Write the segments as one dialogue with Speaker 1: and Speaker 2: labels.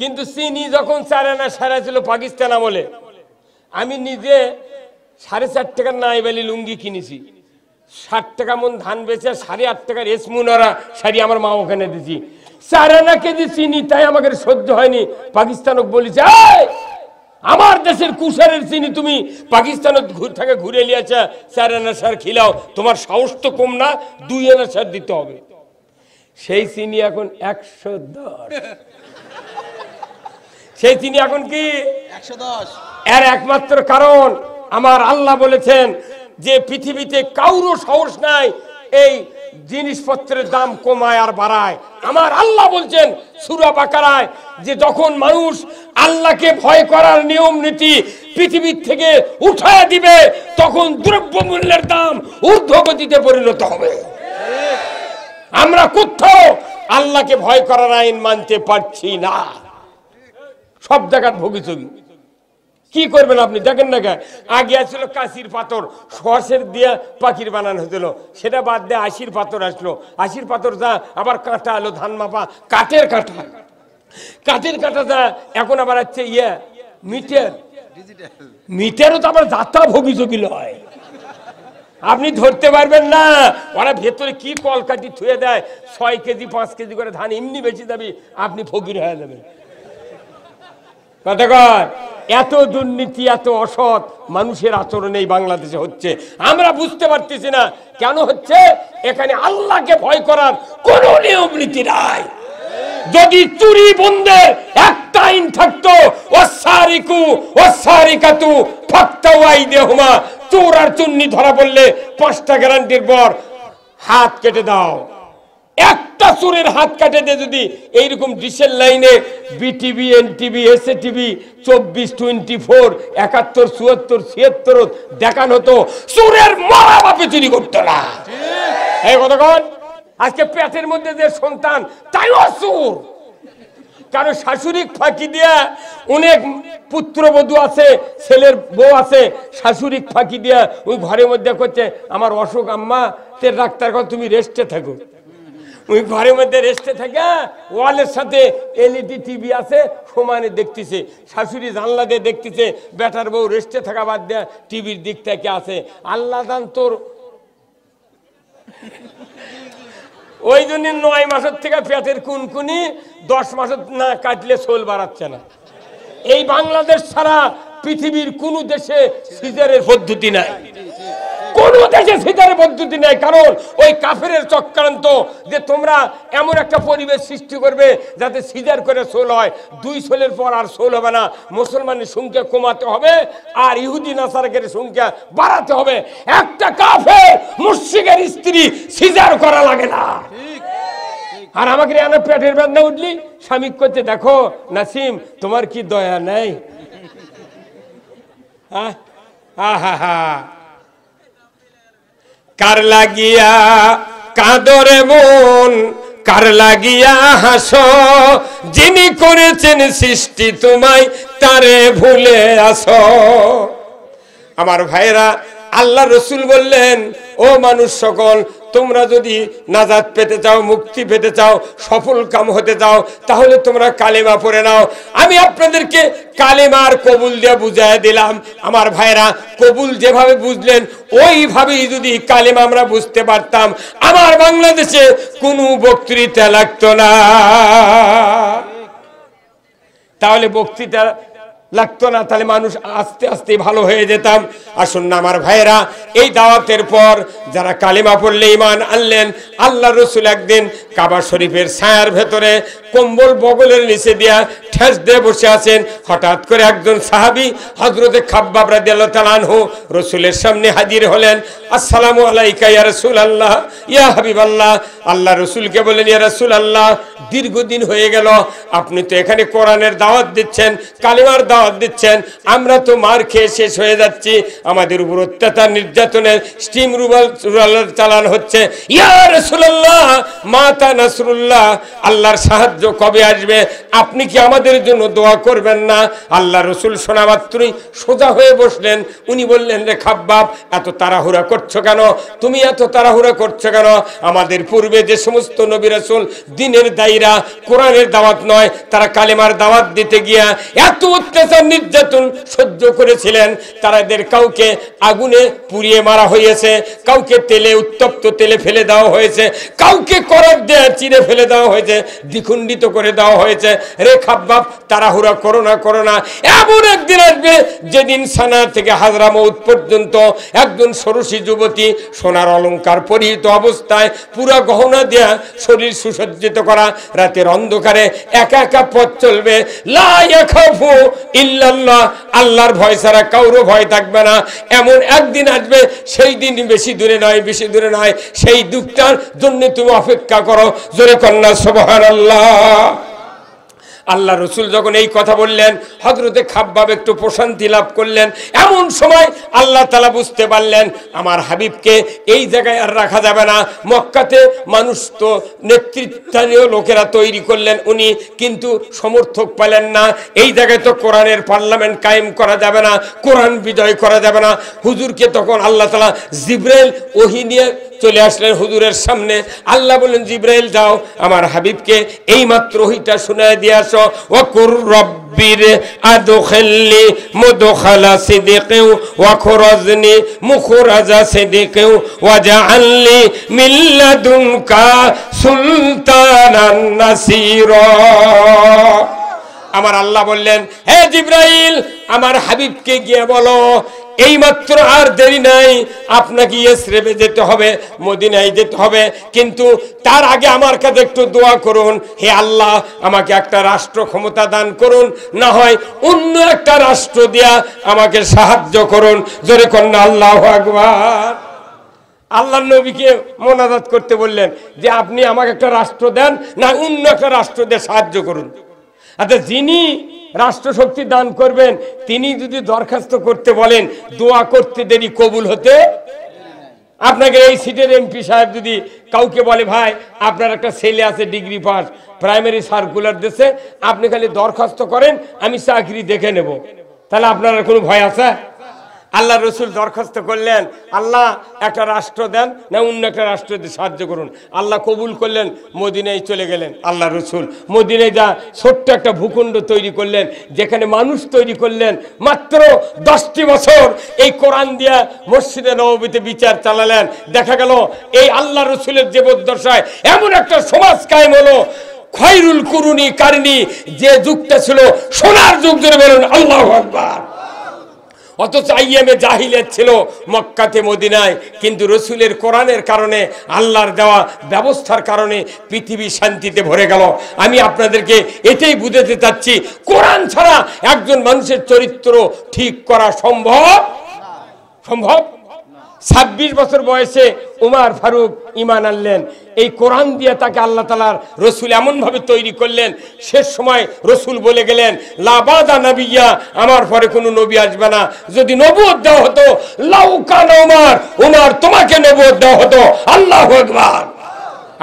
Speaker 1: কিন্তু চিনি যখন 4 আনা সারা ছিল পাকিস্তান আমলে, আমি নিজে 4.5 টাকার নাইবালি লুঙ্গি কিনেছি, 60 টাকা মন ধান বেচে 8.5 টাকার এসমুনারা শাড়ি আমার মা ওখানে দিছি। 4 আনা কেজি চিনি, তাই আমাকে সহ্য হয়নি। পাকিস্তানক বলেছে, আমার দেশের কুষারের চিনি তুমি পাকিস্তানত থেকে ঘুরে নিয়েছে, 4 আনা সার খিলাও, তোমার সাহস তো কম না, 2 আনা সার দিতে হবে। সেই চিনি এখন 110। সেই চিনি এখন কি 110। এর একমাত্র কারণ আমার আল্লাহ বলেছেন যে পৃথিবীতে কারো সাহস নাই এই জিনিসপত্রের দাম কমায় আর বাড়ায়। আমার আল্লাহ বলছেন সূরা বাকারায় যে যখন মানুষ আল্লাহকে ভয় করার নিয়ম নীতি পৃথিবীর থেকে উঠায় দিবে, তখন দ্রব্যমূল্যের দাম ঊর্ধ্বগতিতে পরিণত হবে। আমরা কোথাও আল্লাহকে ভয় করার আইন মানতে পারছি না, সব জায়গায় ভোগীচোগী। কি করবেন আপনি? দেখেন না, আগে আসছিল কাশির পাথর, সসের দিয়ে পাখির বানানো হয়েছিল, সেটা বাদ দিয়ে আশির পাথর আসলো। আশির পাথর যা আবার কাঁটা আলো, ধান মাপা কাঠের কাঁটা, কাঠের কাঁটা যা এখন আবার হচ্ছে মিটার, মিটারও তো আবার যাত্রা ভোগীচোগী হয়, আপনি ধরতে পারবেন না। ওরা ভেতরে কি কলকাঠি থুয়ে দেয়, 6 কেজি 5 কেজি করে ধান এমনি বেঁচে যাবে, আপনি ফকির হয়ে যাবেন। কথাকর এত দুর্নীতি, এত অসৎ মানুষের আচরণ এই বাংলাদেশে হচ্ছে, আমরা বুঝতে পারতেছি না কেন হচ্ছে। এখানে আল্লাহকে ভয় করার কোন নিয়ম নীতি নাই। যদি চুরি বন্ধের একটা আইন থাকতো, ওয়াসারিকু ওয়াসারিকাতু ফাক্তাউ আইদিহুমা, চোর আর চুন্নি ধরা পড়লে 5টা গ্যারান্টির পর হাত কেটে দাও। একটা চোরের হাত কাটে দিয়ে যদি এইরকম ডিশের লাইনে বিটিভি, এনটিভি, এসএটিভি 24, 24, 71, 74, 76 দেখানো হতো, চোরের মরা বাপে চুরি করতো না। এই কতক্ষণ আজকে পেটের মধ্যে যে সন্তান তাইও চোর, কারণ শাশুড়ি ফাঁকি দিয়া, অনেক পুত্রবধূ আছে, ছেলের বউ আছে, শাশুড়ি ফাঁকি দিয়া ওই ঘরের মধ্যে করছে আমার অসুখ আম্মা, তে ডাক্তার কর তুমি রেস্টে থাকো। ওই ঘরের মধ্যে রেস্টে থাকে, ওয়ালের সাথে এলইডি টিভি আছে, সমানে দেখতেছে, শাশুড়ি জানলা দিয়ে দেখতেছে, বেটার বউ রেস্টে থাকা বাদ দেয়া টিভির দিক থেকে আছে। আল্লাহ জান তোর ওই জন্য 9 মাসের থেকে পেটের কুনকুনি, 10 মাসের না কাটলে সোল বাড়াচ্ছে না। এই বাংলাদেশ ছাড়া পৃথিবীর কোন দেশে সিজারের পদ্ধতি নাই, কোন দেশে সিজারের পদ্ধতি নাই। কারণ ওই কাফেরের চক্রান্ত যে তোমরা এমন একটা পরিবেশ সৃষ্টি করবে যাতে সিজার করে সোল হয়, 2 সোলের পর আর সোল হবে না, মুসলমানের সংখ্যা কমাতে হবে আর ইহুদি নাসারাকের সংখ্যা বাড়াতে হবে। একটা কাফের মুশরিকের স্ত্রী সিজার করা লাগে না। আর আমাকে পেটের বেদনা উঠলি স্বামী করতে, দেখো নাসিম তোমার কি দয়া নেই? কার লাগিয়া কাঁদরে মন, কার লাগিয়া হাসো, যিনি করেছেন সৃষ্টি তোমায় তারে ভুলে আসো। আমার ভাইরা, আল্লাহ রসুল বললেন, ও মানুষ সকল, তোমরা যদি নাজাত পেতে চাও, মুক্তি পেতে চাও, সফল কাম হতে চাও, তাহলে তোমরা কালেমা পড়ে নাও। আমি আপনাদেরকে কালেমার কবুল দিয়ে বুঝাই দিলাম। আমার ভাইরা, কবুল যেভাবে বুঝলেন ওইভাবেই যদি কালেমা আমরা বুঝতে পারতাম, আমার বাংলাদেশে কোনো বক্তৃতা লাগতো না, তাহলে বক্তৃতা লাগতো না, তাহলে মানুষ আস্তে আস্তে ভালো হয়ে যেতাম। আসুন না আমার ভাইরা, এই দাওয়াতের পর যারা কালিমা পড়লে ঈমান আনলেন, আল্লাহ রসুল একদিন কাবা শরীফের ছায়ার ভেতরে কম্বল বগলের নিচে দিয়া ঠেস দিয়ে বসে আছেন। হঠাৎ করে একজন সাহাবী হযরতে খাব্বাব রাদিয়াল্লাহু তাআলা আনহু রসুলের সামনে হাজির হলেন। আসসালামু আলাইকা ইয়া রাসূলুল্লাহ, ইয়া হাবিবাল্লাহ। আল্লাহ রসুলকে বলেন, ইয়া রাসূলুল্লাহ, দীর্ঘদিন হয়ে গেল আপনি তো এখানে কোরআনের দাওয়াত দিচ্ছেন, কালিমার দাওয়াত দিচ্ছেন, আমরা তো মার খেয়ে শেষ হয়ে যাচ্ছি, আমাদের উপর অত্যাচার নির্যাতনের স্টিম রুলার চালানো হচ্ছে। ইয়া রাসূলুল্লাহ, মাতা নাসরুল্লাহ, আল্লাহর সাহায্য কবে আসবে? আপনি কি আমাদের আমাদের জন্য দোয়া করবেন না? আল্লাহ রসুল শোনা মাত্রই সোজা হয়ে বসলেন। উনি বললেন, রে খাব্বাব, এত তাড়াহুড়া করছো কেন? তুমি এত তাড়াহুড়া করছো কেন? আমাদের পূর্বে যে সমস্ত নবী রাসূল দিনের দায়রা, কোরআনের দাওয়াত নয়, তারা কালেমার দাওয়াত দিতে গিয়া এত অত্যাচার নির্যাতন সহ্য করেছিলেন। তাদের কাউকে আগুনে পুড়িয়ে মারা হয়েছে, কাউকে তেলে, উত্তপ্ত তেলে ফেলে দেওয়া হয়েছে, কাউকে করাত দিয়ে চিরে ফেলে দেওয়া হয়েছে, দ্বিখণ্ডিত করে দেওয়া হয়েছে। রে খাব্বাব, তাড়াহুড়া করো না, করো না। এমন একদিন আসবে যেদিন সানা থেকে হাজরামউত পর্যন্ত একজন ষোড়শী যুবতী সোনার অলংকার পরিহিত অবস্থায়, পুরা গহনা দেয়া, শরীর সুসজ্জিত করা, রাতের অন্ধকারে একা একা পথ চলবে। লা ইয়াখাফু ইল্লাল্লাহ, আল্লাহর ভয় ছাড়া কারো ভয় থাকবে না। এমন একদিন আসবে, সেই দিন বেশি দূরে নয়, বেশি দূরে নয়। সেই দুঃখটার জন্য তুমি অপেক্ষা করো। জোরে কন্যা সুবহানাল্লাহ। আল্লাহ রসুল যখন এই কথা বললেন, হযরতে খাব্বাব একটু প্রশান্তি লাভ করলেন। এমন সময় আল্লাহ তাআলা বুঝতে পারলেন, আমার হাবিবকে এই জায়গায় আর রাখা যাবে না। মক্কাতে মানুষ তো নেতৃত্বানীয় লোকেরা তৈরি করলেন উনি, কিন্তু সমর্থক পেলেন না। এই জায়গায় তো কোরআনের পার্লামেন্ট কায়েম করা যাবে না, কোরআন বিজয় করা যাবে না। হুজুরকে তখন আল্লাহ তাআলা জিবরাইল ওহী নিয়ে চলে আসলেন হুজুরের সামনে। আল্লাহ বললেন, জিবরাইল যাও, আমার হাবিবকে এই মাত্র ওহীটা শুনায় দিয়ে আসো। ওয়াকুর রব্বির আদখিলনি মুদখালা সিদকিন ওয়াখরাজনি মুখরাজা সিদকিন ওয়াজআলনি মিন লাদুনকা সুলতানান নাসীরা। আমার আল্লাহ বললেন, হে জিবরাইল, আমার হাবিবকে গিয়ে বলো, এইমাত্র আর দেরি নাই, আপনাকে ইসরাবে যেতে হবে, মদিনায় যেতে হবে। কিন্তু তার আগে আমার কাছে একটু দোয়া করুন, হে আল্লাহ, আমাকে একটা রাষ্ট্র ক্ষমতা দান করুন, না হয় অন্য একটা রাষ্ট্র দিয়া আমাকে সাহায্য করুন। জোরে কন্যা আল্লাহু আকবার। আল্লাহ নবীকে মোনাজাত করতে বললেন যে আপনি আমাকে একটা রাষ্ট্র দেন, না অন্য একটা রাষ্ট্র দিয়ে সাহায্য করুন। আচ্ছা, যিনি রাষ্ট্রশক্তি দান করবেন তিনি যদি দরখাস্ত করতে বলেন, দোয়া করতে দেরি, কবুল হতে। আপনাকে এই সিটের এমপি সাহেব যদি কাউকে বলে, ভাই আপনার একটা ছেলে আছে ডিগ্রি পাস, প্রাইমারি সার্কুলার দেশে, আপনি খালি দরখাস্ত করেন, আমি চাকরি দেখে নেব, তাহলে আপনার কোনো ভয় আছে? আল্লাহ রসুল দরখাস্ত করলেন, আল্লাহ একটা রাষ্ট্র দেন, না অন্য একটা রাষ্ট্র দিয়ে সাহায্য করুন। আল্লাহ কবুল করলেন, মদিনায় চলে গেলেন। আল্লাহ রসুল মদিনায় যা ছোট্ট একটা ভূখণ্ড তৈরি করলেন, যেখানে মানুষ তৈরি করলেন। মাত্র 10টি বছর এই কোরআন দিয়া মসজিদে নববীতে বিচার চালালেন। দেখা গেল এই আল্লাহ রসুলের জীবদ্দশায় এমন একটা সমাজ কায়েম হলো, খয়রুল কুরুনি কারনি, যে যুগটা ছিল সোনার যুগ। ধরে বলুন আল্লাহু আকবার। অথচ আইয়ামে জাহিলিয়াত ছিল মক্কাতে, মদিনায়, কিন্তু রসুলের কোরআনের কারণে, আল্লাহর দেওয়া ব্যবস্থার কারণে পৃথিবী শান্তিতে ভরে গেল। আমি আপনাদেরকে এটাই বুঝাতে চাচ্ছি, কোরআন ছাড়া একজন মানুষের চরিত্র ঠিক করা সম্ভব? 26 বছর বয়সে উমর ফারুক ঈমান আনলেন। এই কোরআন দিয়ে তাকে আল্লাহ তাআলার রসুল এমনভাবে তৈরি করলেন, শেষ সময় রসুল বলে গেলেন, লা বাদা নবিয়্যা, আমার পরে কোনো নবী আসবে না। যদি নবুয়ত দেওয়া হতো, লাউ কানা উমর, তোমাকে নবুয়ত দেওয়া হতো। আল্লাহু আকবার।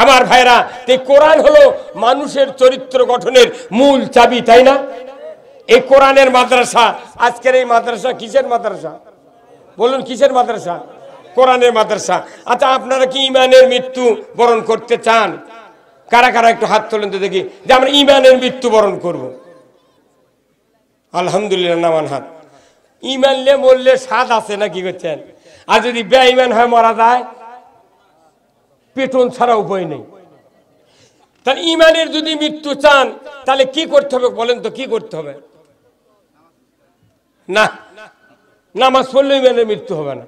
Speaker 1: আমার ভাইরা, এই কোরআন হলো মানুষের চরিত্র গঠনের মূল চাবি, তাই না? এই কোরআনের মাদ্রাসা। আজকের এই মাদ্রাসা কিসের মাদ্রাসা বলুন? কিসের মাদ্রাসা? কোরআনের মাদ্রাসা। আচ্ছা, আপনারা কি ঈমানের মৃত্যু বরণ করতে চান? কারা কারা একটু হাত তোলেন তো দেখি, যে আমরা ঈমানের মৃত্যু বরণ করব। আলহামদুলিল্লাহ, নামান হাত। ঈমান নিয়ে মরলে স্বাদ আছে না? কি করছেন? আর যদি বেঈমান হয় মারা যায়, পেটন ছাড়া উপায় নেই। তাহলে ঈমানের যদি মৃত্যু চান, তাহলে কি করতে হবে বলেন তো? কি করতে হবে? না, নামাজ পড়লে ঈমানের মৃত্যু হবে না।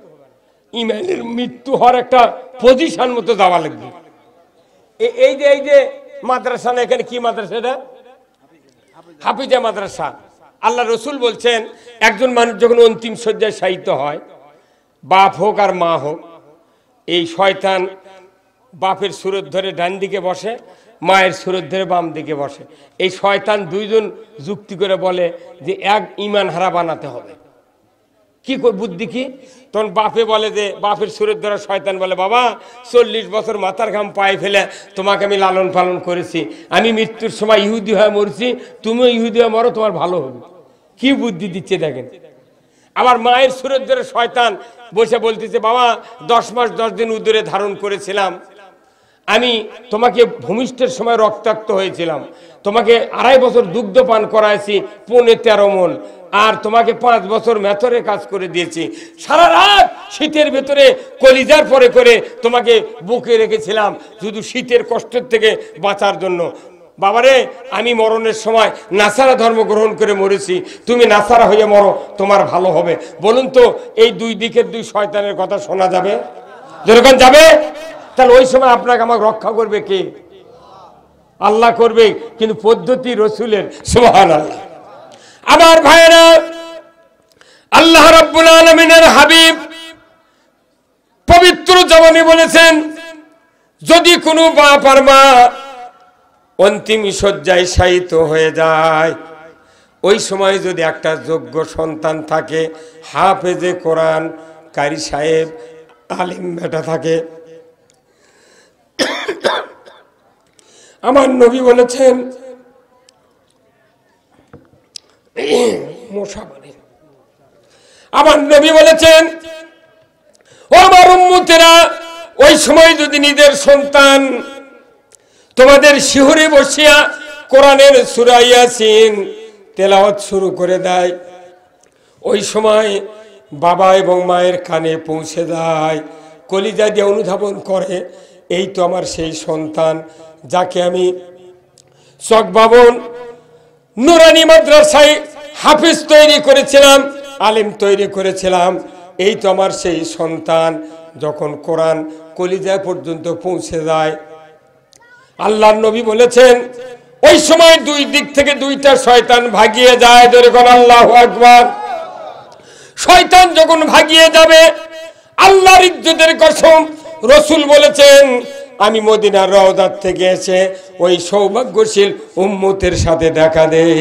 Speaker 1: ঈমানের মৃত্যু হওয়ার একটা পজিশন মতো যাওয়া লাগবে। এই যে মাদ্রাসা, না এখানে কি মাদ্রাসা? এটা হাফিজা মাদ্রাসা। আল্লাহ রসুল বলছেন, একজন মানুষ যখন অন্তিম শয্যায় শায়িত হয়, বাপ হোক আর মা হোক, এই শয়তান বাপের সুরত ধরে ডান দিকে বসে, মায়ের সুরত ধরে বাম দিকে বসে। এই শয়তান দুইজন যুক্তি করে বলে যে এক ঈমান হারা বানাতে হবে। কি বুদ্ধি কি? তখন বাপে বলে যে, বাপের সুরের দ্বারা শয়তান বলে, বাবা 40 বছর মাথার ঘাম পায়ে ফেলে তোমাকে আমি লালন পালন করেছি, আমি মৃত্যুর সময় ইহুদি হয়ে মরছি, তুমিও ইহুদি হয়ে মরো, তোমার ভালো হবে। কি বুদ্ধি দিচ্ছে দেখেন। আবার মায়ের সুরের দ্বারা শয়তান বসে বলতেছে, বাবা 10 মাস 10 দিন উদরে ধারণ করেছিলাম, আমি তোমাকে ভূমিষ্ঠের সময় রক্তাক্ত হয়েছিলাম, তোমাকে 2.5 বছর দুগ্ধ পান করাইছি 15-13 মণ, আর তোমাকে 5 বছর মেথরে কাজ করে দিয়েছি, সারা রাত শীতের ভেতরে কলিজার পরে করে তোমাকে বুকে রেখেছিলাম শুধু শীতের কষ্টের থেকে বাঁচার জন্য। বাবারে, আমি মরণের সময় নাসারা ধর্ম গ্রহণ করে মরেছি, তুমি নাসারা হয়ে মরো, তোমার ভালো হবে। বলুন তো, এই দুই দিকের দুই শয়তানের কথা শোনা যাবে? যেরকম যাবে। তাহলে ওই সময় আপনাকে আমাকে রক্ষা করবে কে? আল্লাহ করবে, কিন্তু পদ্ধতি রসুলের। সুবহানাল্লাহ। আমার ভাইরা, আল্লাহ রাব্বুল আলামিনের হাবিব পবিত্র জবানে বলেছেন, যদি কোনো বাপ আর মা অন্তিম শয্যায় শায়িত হয়ে যায়, ওই সময় যদি একটা যোগ্য সন্তান থাকে, হাফেজে কোরআন, কারি সাহেব, আলিম বেটা থাকে, আমার নবী বলেছেন, আমার নবী বলেছেন, ও আমার উম্মতেরা, ওই সময় যদি নিজের সন্তান তোমাদের শিহরে বসিয়া কোরআনের সূরা ইয়াসিন তেলাওয়াত শুরু করে দেয়, ওই সময় বাবা এবং মায়ের কানে পৌঁছে যায়, কলিজা দিয়ে অনুধাবন করে, এই তো আমার সেই সন্তান যাকে আমি চকবাবন নুরানি মাদ্রাসায় হাফিজ তৈরি করেছিলাম, আলেম তৈরি করেছিলাম, এই তো আমার সেই সন্তান। যখন কোরআন কলিজা পর্যন্ত পৌঁছে যায়, আল্লাহর নবী বলেছেন, ওই সময় দুই দিক থেকে দুইটা শয়তান ভাগিয়ে যায়। যেরকম আল্লাহু আকবার। শয়তান যখন ভাগিয়ে যাবে, আল্লাহর ইজ্জতের কসম, রসুল বলেছেন, আমি মদিনার রওজাত থেকে এসে ওই সৌভাগ্যশীল উম্মতের সাথে দেখা দেই।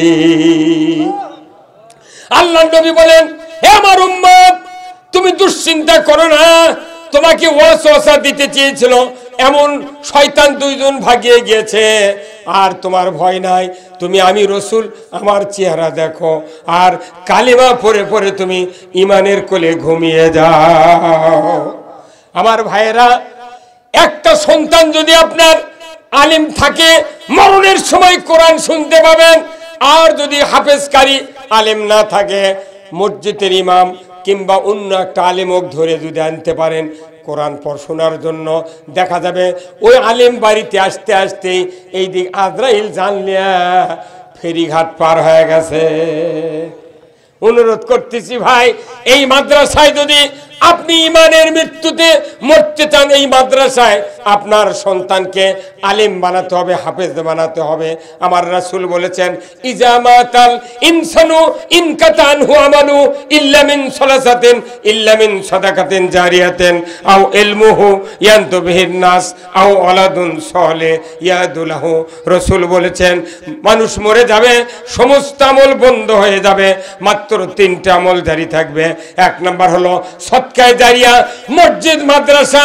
Speaker 1: আল্লাহর নবী বলেন, হে আমার উম্মত, তুমি দুশ্চিন্তা করো না, তোমাকে ওয়াসওয়াসা দিতে চেয়েছিল এমন শয়তান দুইজন ভাগিয়ে গিয়েছে, আর তোমার ভয় নাই, তুমি আমি রসুল আমার চেহারা দেখো, আর কালিমা পড়ে পড়ে তুমি ইমানের কোলে ঘুমিয়ে যাও। আমার ভাইয়েরা, একটা সন্তান যদি আপনার আলিম থাকে, মরণের সময় কোরআন শুনতে পাবেন, আর যদি হাফেজকারী আলেম না থাকে, মসজিদের ইমাম কিংবা অন্য একটা আলেমক ধরে যদি আনতে পারেন কোরআন পড়াশোনার জন্য, দেখা যাবে ওই আলেম বাড়িতে আসতে আসতেই এই দিক আজরাইল জানলিয়া ফেরিঘাট পার হয়ে গেছে। অনুরোধ করতেছি ভাই, এই মাদ্রাসায় যদি আপনি ইমানের মৃত্যুতে মরতে চান, এই মাদ্রাসায় আপনার সন্তানকে আলিম বানাতে হবে, হাফেজ বানাতে হবে। আমার রাসূল বলেছেন, ইজামাতাল ইনসানু ইনকাতানহু আমালু ইল্লা মিন সালাসাতিন ইল্লা মিন সাদাকাতিন জারিয়াতিন আও ইলমুহু ইয়ানতুবিহিন নাস আও ওয়ালাদুন সালেহ ইয়াদুলাহু। রাসূল বলেছেন, মানুষ মরে যাবে, সমস্ত আমল বন্ধ হয়ে যাবে, মাত্র 3টা আমল জারি থাকবে। 1 নাম্বার হলো সদকায়ে জারিয়া, মসজিদ, মাদ্রাসা,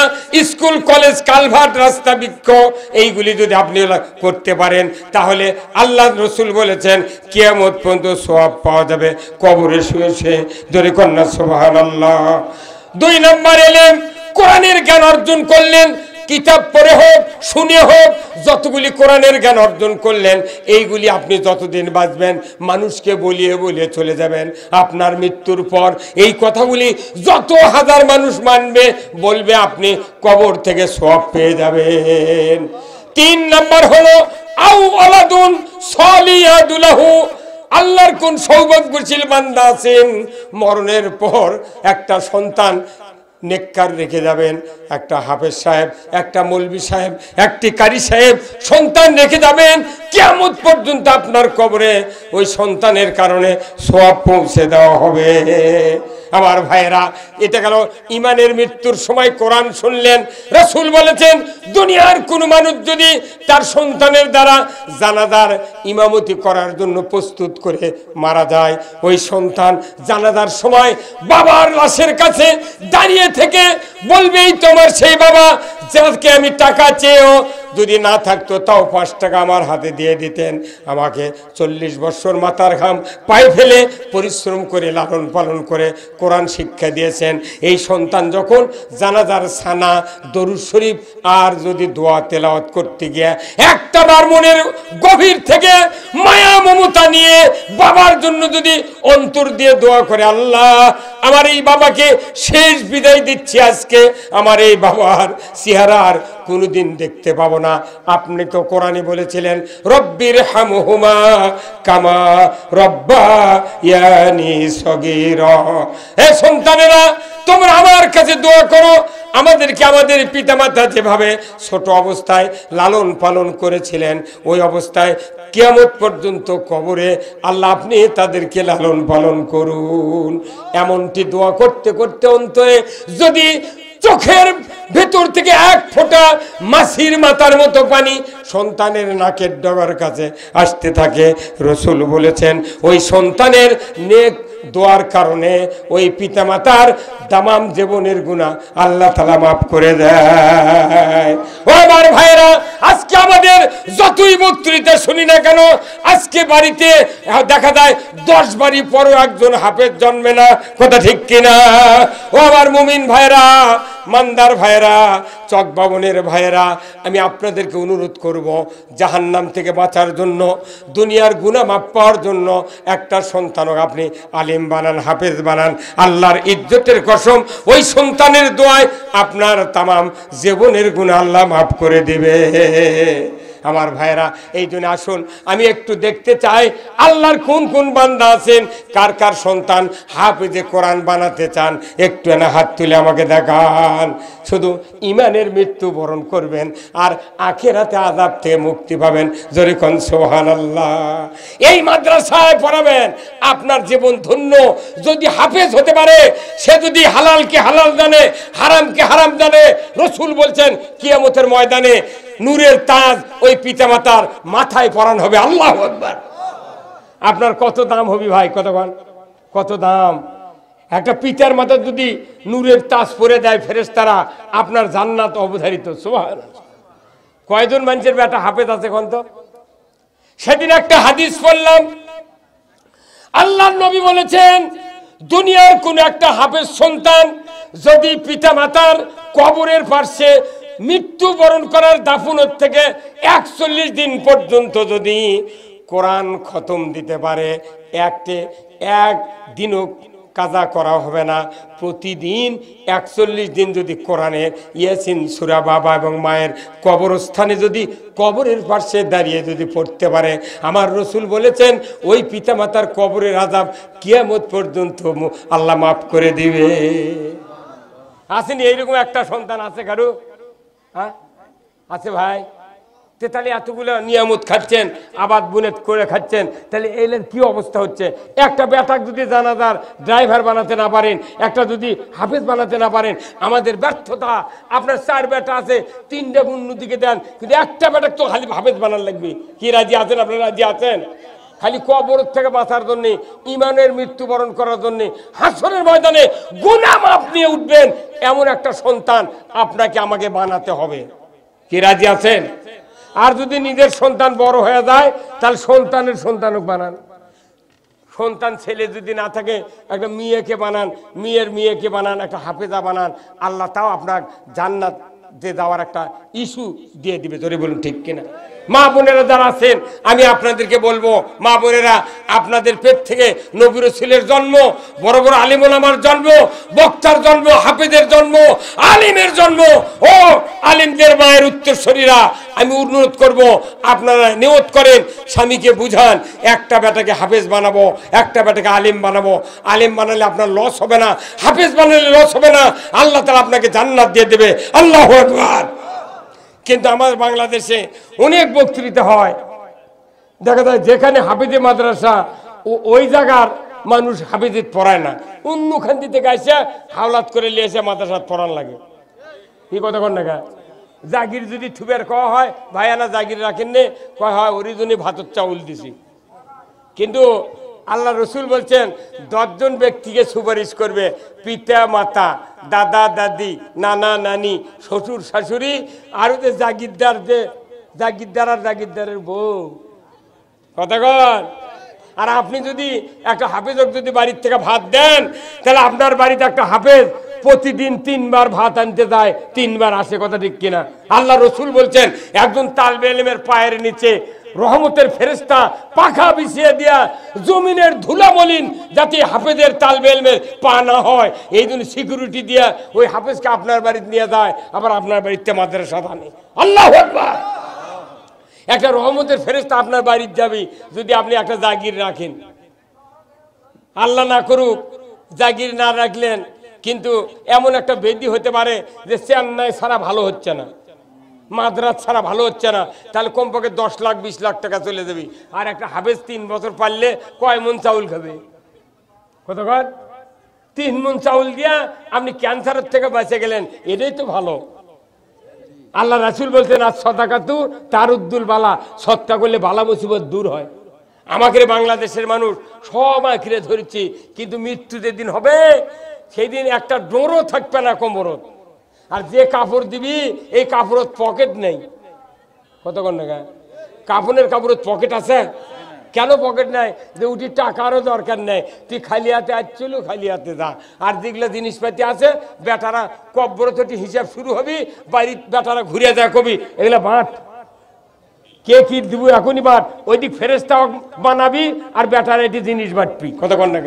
Speaker 1: স্কুল, কলেজ, কালভার্ট, রাস্তা, বৃক্ষ, এইগুলি যদি আপনি করতে পারেন, তাহলে আল্লাহ রসুল বলেছেন কিয়ামত পর্যন্ত সওয়াব পাওয়া যাবে কবরে শুয়ে শুয়ে। জোরে কন্যা সুবহানাল্লাহ। 2 নাম্বার ইলম, কোরআনের জ্ঞান অর্জন করলেন, কিতাব পড়ে হোক, শুনে হোক, যতগুলি কোরআনের জ্ঞান অর্জন করলেন, এইগুলি আপনি যতদিন বাঁচবেন মানুষকে বলিয়ে বলিয়ে চলে যাবেন। আপনার মৃত্যুর পর এই কথাগুলি যত হাজার মানুষ মানবে, বলবে, আপনি কবর থেকে সওয়াব পেয়ে যাবেন। 3 নাম্বার হলো আউ ওয়ালাদুন সালিহাদুলাহু। আল্লাহর কোন সৌভাগ্যশীল বান্দা আছেন, মরণের পর একটা সন্তান নেককার রেখে যাবেন, একটা হাফেজ সাহেব, একটা মৌলভী সাহেব, একটি কারি সাহেব সন্তান রেখে যাবেন। কিয়ামত পর্যন্ত আপনার কবরে ওই সন্তানের কারণে সওয়াব পৌঁছে দেওয়া হবে। আমার ভাইয়েরা, এটা গেল ইমানের মৃত্যুর সময় কোরআন শুনলেন। রাসূল বলেছেন, দুনিয়ার কোন মানুষ যদি তার সন্তানের দ্বারা জানাজার ইমামতি করার জন্য প্রস্তুত করে মারা যায়, ওই সন্তান জানাজার সময় বাবার লাশের কাছে দাঁড়িয়ে থেকে বলবেই, তোমার সেই বাবা যাকে আমি টাকা চেয়েও যদি না থাকতো তাও 5 টাকা আমার হাতে দিয়ে দিতেন, আমাকে 40 বছর মাথার ঘাম পায়ে ফেলে পরিশ্রম করে লালন পালন করে কোরআন শিক্ষা দিয়েছেন। এই সন্তান যখন জানাজার সানা, দরুদ শরীফ আর যদি দোয়া তেলাওয়াত করতে গিয়ে একটা বার মনের গভীর থেকে মায়া মমতা নিয়ে বাবার জন্য যদি অন্তর দিয়ে দোয়া করে, আল্লাহ আমার এই বাবাকে শেষ বিদায় দিচ্ছি, আজকে আমার এই বাবার চেহারা আর কোনোদিন দেখতে পাবো না। আপনি তো কোরআনে বলেছিলেন, রব্বির হামহুমা কামা রব্বায়ানি সগীরা। হে সন্তানেরা, তোমরা আমার কাছে দোয়া করো, আমাদেরকে আমাদের পিতামাতা যেভাবে ছোট অবস্থায় লালন পালন করেছিলেন, ওই অবস্থায় কিয়ামত পর্যন্ত কবরে আল্লাহ আপনি তাদেরকে লালন পালন করুন। এমনটি দোয়া করতে করতে অন্তরে যদি চোখের ভেতর থেকে 1 ফোঁটা মাছির মাথার মতো পানি সন্তানের নাকের ডগার কাছে আসতে থাকে, রাসূল বলেছেন ওই সন্তানের নেক দোয়ার কারণে ওই পিতামাতার তামাম জীবনের গুনাহ আল্লাহ তাআলা মাফ করে দেয়। ও আমার ভাইরা, আজকে আমাদের যতই বক্তৃতা শুনি না কেন, আজকে বাড়িতে দেখা যায় 10 বাড়ি পরও একজন হাফেজ জন্মে না, কথা ঠিক কিনা? ও আমার মুমিন ভাইরা, মানদার ভাইরা, চক বাবনের ভাইরা, আমি আপনাদেরকে অনুরোধ করব, জাহান্নাম থেকে বাঁচার জন্য, দুনিয়ার গুনাহ মাফ পাওয়ার জন্য একটা সন্তানকে আপনি আলিম বানান, হাফেজ বানান। আল্লাহর ইজ্জতের কসম, ওই সন্তানের দোয়ায় আপনার তামাম জীবনের গুনাহ আল্লাহ মাফ করে দিবে। আমার ভাইরা, এই জন্য আসুন আমি একটু দেখতে চাই আল্লাহর কোন কোন বান্দা আছেন, কার কার সন্তান হাফেজে কোরআন বানাতে চান, একটু না হাত তুলে আমাকে দেখান। শুধু ইমানের মৃত্যু বরণ করবেন আর আখিরাতে আযাব থেকে মুক্তি পাবেন। জোরে কোন সুবহানাল্লাহ। এই মাদ্রাসায় পড়াবেন, আপনার জীবন ধন্য। যদি হাফেজ হতে পারে, সে যদি হালালকে হালাল জানে, হারামকে হারাম জানে, রাসূল বলছেন কিয়ামতের ময়দানে নূরের তাজ ওই পিতামাতার মাথায় পরান হবে। আল্লাহু আকবার। আপনার কত দাম হবে ভাই, কত দাম? একটা পিতার মাথা যদি নূরের তাজ পরে দেয় ফেরেশতারা, আপনার জান্নাত অবধারিত। সুবহানাল্লাহ। কয়জন মানুষের বেটা হাফেজ আছে কোন তো? সেদিন একটা হাদিস পড়লাম, আল্লাহর নবী বলেছেন, দুনিয়ার কোন একটা হাফেজ সন্তান যদি পিতামাতার কবরের পাশে মৃত্যুবরণ করার দাফনের থেকে 41 দিন পর্যন্ত যদি কোরআন খতম দিতে পারে, এক দিনও কাজা করা হবে না। প্রতিদিন 41 দিন যদি কোরআনের ইয়াসিন সূরা বাবা এবং মায়ের কবরস্থানে যদি কবরের পাশে দাঁড়িয়ে যদি পড়তে পারে, আমার রাসূল বলেছেন ওই পিতামাতার কবরের আযাব কিয়ামত পর্যন্ত আল্লাহ মাফ করে দিবে। আসেনি এইরকম একটা সন্তান আছে কারো? হ্যাঁ আছে ভাই? তাহলে এতগুলো নিয়ামত খাচ্ছেন, আবাদ বুনেত করে খাচ্ছেন, তাহলে এলের কি অবস্থা হচ্ছে? একটা বেটাক যদি জানাজার ড্রাইভার বানাতে না পারেন, একটা যদি হাফেজ বানাতে না পারেন, আমাদের ব্যর্থতা। আপনার 4 বেটা আছে, 3টা উন্নতিকে দেন, কিন্তু একটা বেটাক তো খালি হাফেজ বানান লাগবে। কি রাজি আছেন? আপনারা রাজি আছেন? খালি কবর থেকে বাঁচার জন্যে, ইমানের মৃত্যুবরণ করার জন্যে, হাসরের ময়দানে গুনাহ মাফ নিয়ে উঠবেন, এমন একটা সন্তান আপনাকে আমাকে বানাতে হবে। কি রাজি আছেন? আর যদি নিজের সন্তান বড় হয়ে যায়, তাহলে সন্তানের সন্তানক বানান। সন্তান ছেলে যদি না থাকে, একটা মেয়েকে বানান, মেয়েকে বানান, একটা হাফেজা বানান। আল্লাহ তাও আপনার জান্নাত যে যাওয়ার একটা ইস্যু দিয়ে দিবে। জোরে বলুন ঠিক কিনা? মা বোনেরা যারা আছেন আমি আপনাদেরকে বলবো, মা বোনেরা আপনাদের পেট থেকে নবী রাসূলের জন্ম, বড় বড় আলিম ওলামার জন্ম, বক্তার জন্ম, হাফেজের জন্ম, আলিমের জন্ম। ও আলিমদের মায়ের উত্তরসূরিরা, আমি অনুরোধ করব আপনারা নিয়ত করেন, স্বামীকে বুঝান, একটা বেটাকে হাফেজ বানাবো, একটা বেটাকে আলিম বানাবো। আলিম বানালে আপনার লস হবে না, হাফেজ বানালে লস হবে না, আল্লাহ তাআলা আপনাকে জান্নাত দিয়ে দেবে। আল্লাহু আকবার। কিন্তু আমাদের বাংলাদেশে অনেক বক্তৃতা হয়, দেখা যায় যেখানে হাফেজে মাদ্রাসা ওই জায়গার মানুষ হাফেজে পড়ায় না, অন্যখান থেকে এসে হাওলাত করে নিয়ে এসে মাদ্রাসা পড়ান লাগে। কি কথা কন না? জাগির যদি থুবের কওয়া হয়, ভাইয়ানা জাগির রাখেন নে, কয় হয় অরিজনে ভাতর চাউল দিছি। কিন্তু আল্লাহ রসুল বলছেন 10 জন ব্যক্তিকে সুপারিশ করবে, পিতা মাতা, দাদা দাদি, নানা নানি, শ্বশুর শাশুড়ি, আর যে জাগিরদার, যে জাগিরদার আর জাগিরদারের বউ। কথা কন? আর আপনি যদি একটা হাফেজক যদি বাড়ির থেকে ভাত দেন, তাহলে আপনার বাড়িতে একটা হাফেজ প্রতিদিন 3 বার ভাত আনতে যায়, 3 বার আসে। কথা ঠিক কিনা? আল্লাহ রসুল বলছেন একজন তালবে ইলমের পায়ের নিচে রহমতের ফেরেশতা পাখা বিছিয়ে দিয়া জমিনের ধুলা মলিন যাতে হাফেজের তালবে ইলমের পা না হয়, এই জন্য সিকিউরিটি দিয়া ওই হাফেজকে আপনার বাড়িতে নিয়ে যায়, আবার আপনার বাড়িতে মাদ্রাসা আনে। আল্লাহু আকবার। একটা রহমতের ফেরেশতা আপনার বাড়িতে যাবে যদি আপনি একটা জাগির রাখেন। আল্লাহ না করুক জাগির না রাখলেন, কিন্তু এমন একটা বেদি হতে পারে যে চেন্নাই ছাড়া ভালো হচ্ছে না, মাদ্রাস ছাড়া ভালো হচ্ছে না, তাহলে কমপক্ষে 10 লাখ 20 লাখ টাকা চলে যাবে। আর একটা হাফেজ 3 বছর পারলে কয় মন চাউল খাবে? কত কর? 3 মন চাউল দিয়া আপনি ক্যান্সারের থেকে বেঁচে গেলেন, এটাই তো ভালো। আল্লাহ রাসূল বলছেন আর সদাকাতু তারুদ্দুল বালা, সদকা করলে বালা মুসিবত দূর হয়। আমাদের বাংলাদেশের মানুষ সব আঁকড়ে ধরেছি, কিন্তু মৃত্যু যেদিন হবে সেই দিন একটা ডোরও থাকবে না কোমরত। আর যে কাপড় দিবি এই কাপড়ত পকেট নেই। কতক্ষণ না কাপড়ের কাপড়ত পকেট আছে? কেন পকেট নাই? যে উঠি টাকারও দরকার নেই, তুই খালি হাতে আসছিল, খালি হাতে যা। আর যেগুলো জিনিসপাতি আছে বেটারা কব্বরত হিসাব শুরু হবি, বাড়ির বেটারা ঘুরে যায় কবি এগুলা বাঁট, কে কি দিব এখনই বাঁট, ওই দিক ফেরেশতা বানাবি আর বেটারা এটি জিনিস বাঁটবি। কতক্ষণ না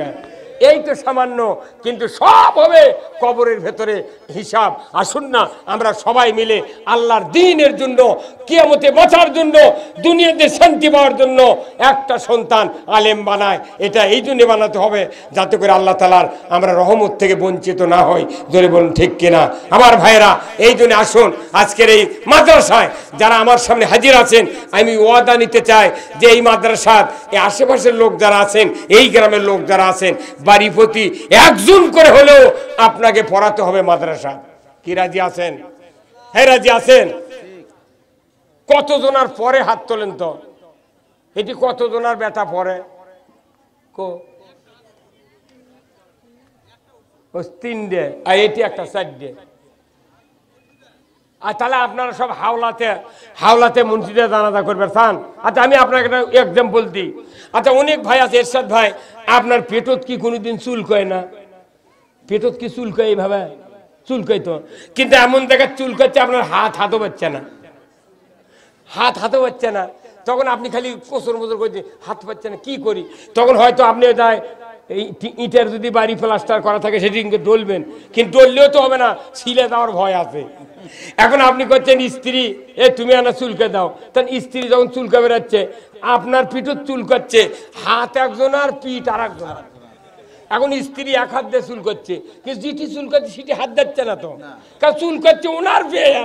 Speaker 1: এই তো সামান্য, কিন্তু সব হবে কবরের ভেতরে হিসাব। আসুন না আমরা সবাই মিলে আল্লাহর দ্বীনের জন্য, কিয়ামতে বাঁচার জন্য, দুনিয়াতে শান্তি পাওয়ার জন্য একটা সন্তান আলেম বানায়। এটা এই জন্য বানাতে হবে যাতে করে আল্লাহ তাআলার আমরা রহমত থেকে বঞ্চিত না হই। জোরে বলুন ঠিক কিনা? আমার ভাইরা, এই জন্য আসুন আজকের এই মাদ্রাসায় যারা আমার সামনে হাজির আছেন, আমি ওয়াদা নিতে চাই যে এই মাদ্রাসার এই আশেপাশের লোক যারা আছেন, এই গ্রামের লোক যারা আছেন, বাড়ি প্রতি 1 জন করে হলেও আপনাকে পড়াতে হবে মাদ্রাসা। কি রাজি আছেন? হ্যাঁ রাজি আছেন? কতজনার পরে হাত তোলেন তো? এটি কতজনার বেটা পড়ে? কো 3টে, আর এটি একটা 4টে। আর তাহলে আপনারা সব হাওলাতে মুন্সিদে জানাজা করবে চান? আচ্ছা আমি আপনাকে একটা এক্সাম্পল দিই। আচ্ছা অনেক ভাই আছে, এরশাদ ভাই আপনার পেটত কি কোনোদিন চুল কয় না? পেটত কি চুল কয়? এইভাবে চুল কয় তো, কিন্তু এমন জায়গায় চুল করছে আপনার হাতও পাচ্ছে না, হাতও পাচ্ছে না। তখন আপনি খালি কোসর মোচর করছে, হাত পাচ্ছে না, কি করি? তখন হয়তো আপনি যায় এই ইটের যদি বাড়ি প্লাস্টার করা থাকে সেদিনকে ডলবেন, কিন্তু ডললেও তো হবে না, ছিলে দেওয়ার ভয় আছে। এখন আপনি করছেন স্ত্রী, তুমি আনা চুলকে দাও। তখন স্ত্রী যখন চুলকে বেড়াচ্ছে, আপনার পিঠও চুল করছে, হাত একজন আর পিঠ আর একজন। এখন স্ত্রী 1 হাত দিয়ে চুল করছে, কিন্তু যেটি চুল করছে সেটি হাত দিচ্ছে না তো, কারণ চুল করছে ওনার পেয়ে।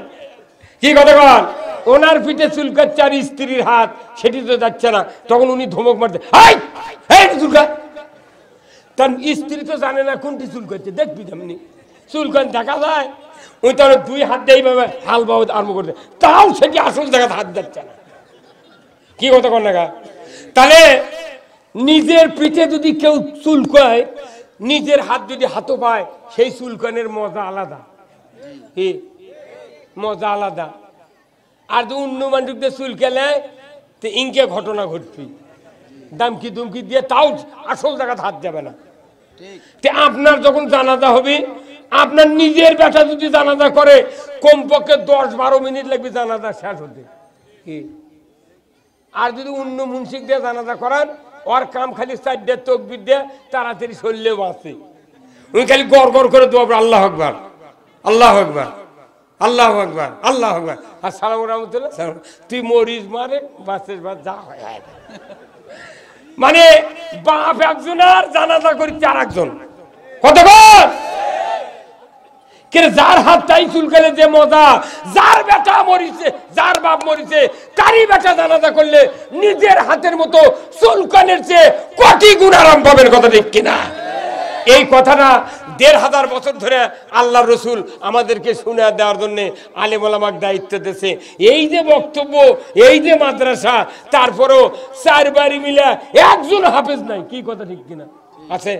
Speaker 1: কি কথা বল? ওনার পিঠে চুল করছে আর স্ত্রীর হাত সেটি তো যাচ্ছে না। তখন উনি ধমক মারছে, চুলকা। তার স্ত্রী তো জানে না কোনটি চুল করছে, দেখবি তেমনি চুল করে দেখা যায়। ওই তাহলে 2 হাত দিয়ে এইভাবে হাল বাবু আরম্ভ করছে, তাও সেটি আসল জায়গায় হাত দিচ্ছে না। কি কথা কর না? তাহলে নিজের পিঠে যদি কেউ চুলকায়, নিজের হাত যদি হাতও পায়, সেই চুলকানের মজা আলাদা। কি মজা আলাদা। আর যদি অন্য মানুষদের চুলকালে তো ইনকে ঘটনা ঘটবি, দামকি দুমকি দিয়ে তাও আসল জায়গায় হাত যাবে না। আপনার যখন জানাজা হবে, আপনার নিজের বেটা যদি জানাজা করে, কমপক্ষে 10-12 মিনিট লাগবে জানাজা শেষ হতে। কি আর যদি অন্য মুন্সিক দিয়ে জানাজা করান, ওর কাম খালি 4 তকবীর দিয়ে তাড়াতাড়ি চললে বাঁচে। উনি খালি গড় গড় করে দোয়া পড়ে, আল্লাহু আকবার, আল্লাহু আকবার, আল্লাহু আকবার, আল্লাহু আকবার, আসসালামু রাহমাতুল্লাহ। তুই মরিস মারে বাঁচেস বাস, যা হয়। মানে বাপ একজন আর জানাজা করছে আর একজন। কতক্ষণ? যার হাত তাই চুলকালে যে মজা, যার বেটা মরিছে, যার বাপ মরিছে, তারই বেটা জানাজা করলে নিজের হাতের মতো চুলকানের চেয়ে কোটি গুণ আরাম পাবেন। কথা ঠিক কিনা? এই কথাটা 1500 বছর ধরে আল্লাহ রসুল আমাদেরকে শুনে দেওয়ার জন্য আলেম ওলামাকে দায়িত্ব দিয়েছে। এই যে বক্তব্য, এই যে মাদ্রাসা, তারপরেও 4 বাড়ি মিলে একজন হাফেজ নাই। কি কথা ঠিক কিনা? আছে?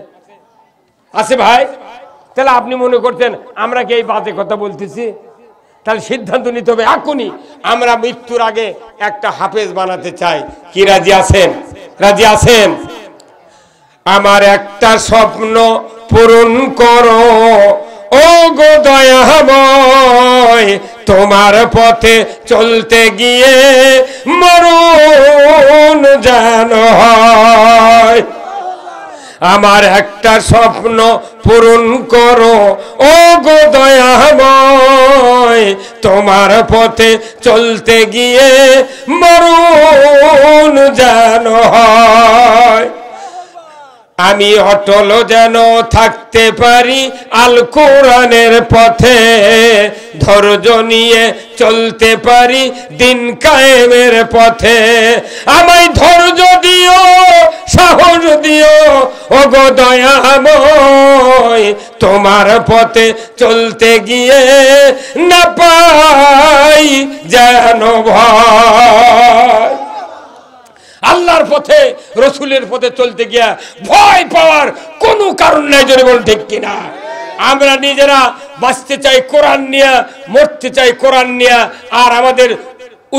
Speaker 1: আছে ভাই? তাহলে আপনি মনে করতেন আমরা কি এই বাজে কথা বলতেছি? তাহলে সিদ্ধান্ত নিতে হবে এখনই, আমরা মৃত্যুর আগে একটা হাফেজ বানাতে চাই। কি রাজি আছেন? রাজি আছেন? আমার একটা স্বপ্ন পূরণ করো ও গো দয়াময়, তোমার পথে চলতে গিয়ে মরণ যেন হয়। আমার একটা স্বপ্ন পূরণ করো ও গো দয়াময়, তোমার পথে চলতে গিয়ে মরণ যেন হয়। আমি অটল যেন থাকতে পারি আল কোরআনের পথে, ধৈর্য নিয়ে চলতে পারি দিন কায়েমের পথে। আমায় ধৈর্য দিও, সাহস দিও ও গো দয়াময়, তোমার পথে চলতে গিয়ে না পাই যেন ভয়। আল্লাহর পথে, রসুলের পথে চলতে গিয়া ভয় পাওয়ার কোনো কারণ নাই। জোরে বল ঠিক কিনা? আমরা নিজেরা বাঁচতে চাই কোরআন নিয়ে, মরতে চাই কোরআন নিয়ে, আর আমাদের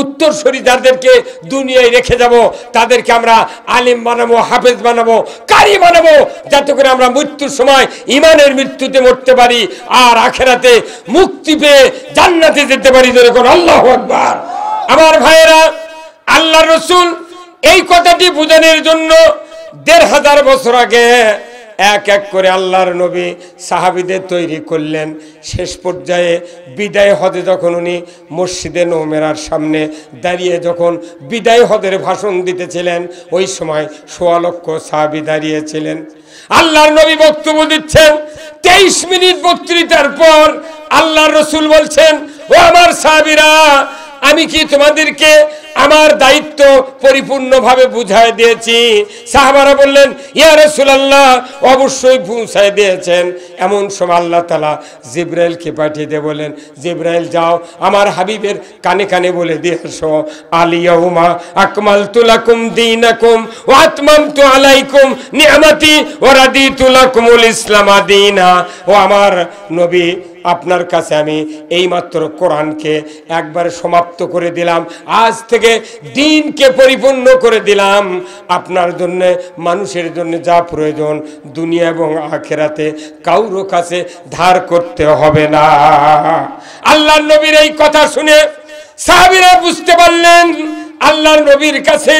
Speaker 1: উত্তরসূরি যাদেরকে দুনিয়ায় রেখে যাব তাদেরকে আমরা আলিম বানাবো, হাফেজ বানাবো, কারি বানাবো, যাতে করে আমরা মৃত্যুর সময় ইমানের মৃত্যুতে মরতে পারি আর আখেরাতে মুক্তি পেয়ে জান্নাতে যেতে পারি। জোরে কোন আল্লাহু আকবার। আমার ভাইয়েরা, আল্লাহ রসুল এই কথাটি বোঝানোর জন্য 1500 বছর আগে এক এক করে আল্লাহর নবী সাহাবীদের তৈরি করলেন। শেষ পর্যায়ে বিদায় হজে যখন উনি মসজিদে নওমেরার সামনে দাঁড়িয়ে যখন বিদায় হজের ভাষণ দিতেছিলেন, ওই সময় 1.25 লক্ষ সাহাবী দাঁড়িয়েছিলেন। আল্লাহর নবী বক্তব্য দিচ্ছেন। 23 মিনিট বক্তৃতার পর আল্লাহর রসুল বলছেন, ও আমার সাহাবীরা, আমি কি তোমাদেরকে আমার দায়িত্ব পরিপূর্ণভাবে বুঝায় দিয়েছি? সাহাবারা বললেন, ইয়া রাসূলুল্লাহ, অবশ্যই পৌঁছায় দিয়েছেন। এমন সময় আল্লাহ তাআলা জিবরাইলকে পাঠিয়ে দিয়ে বলেন, জিবরাইল যাও আমার হাবিবের কানে কানে বলে দিয়ে এসো, আল ইয়াউমা আকমালতু লাকুম দীনাকুম ওয়া আতমামতু আলাইকুম নি'মাতি ওয়া রাদিতু লাকুমুল ইসলাম দীনা। ও আমার নবী, আপনার কাছে আমি এইমাত্র কোরআনকে একবারে সমাপ্ত করে দিলাম, আজ থেকে দিনকে পরিপূর্ণ করে দিলাম। আপনার জন্য, মানুষের জন্য যা প্রয়োজন দুনিয়া এবং আখিরাতে কারো কাছে ধার করতে হবে না। আল্লাহর নবীর এই কথা শুনে সাহাবীরা বুঝতে পারলেন আল্লাহর নবীর কাছে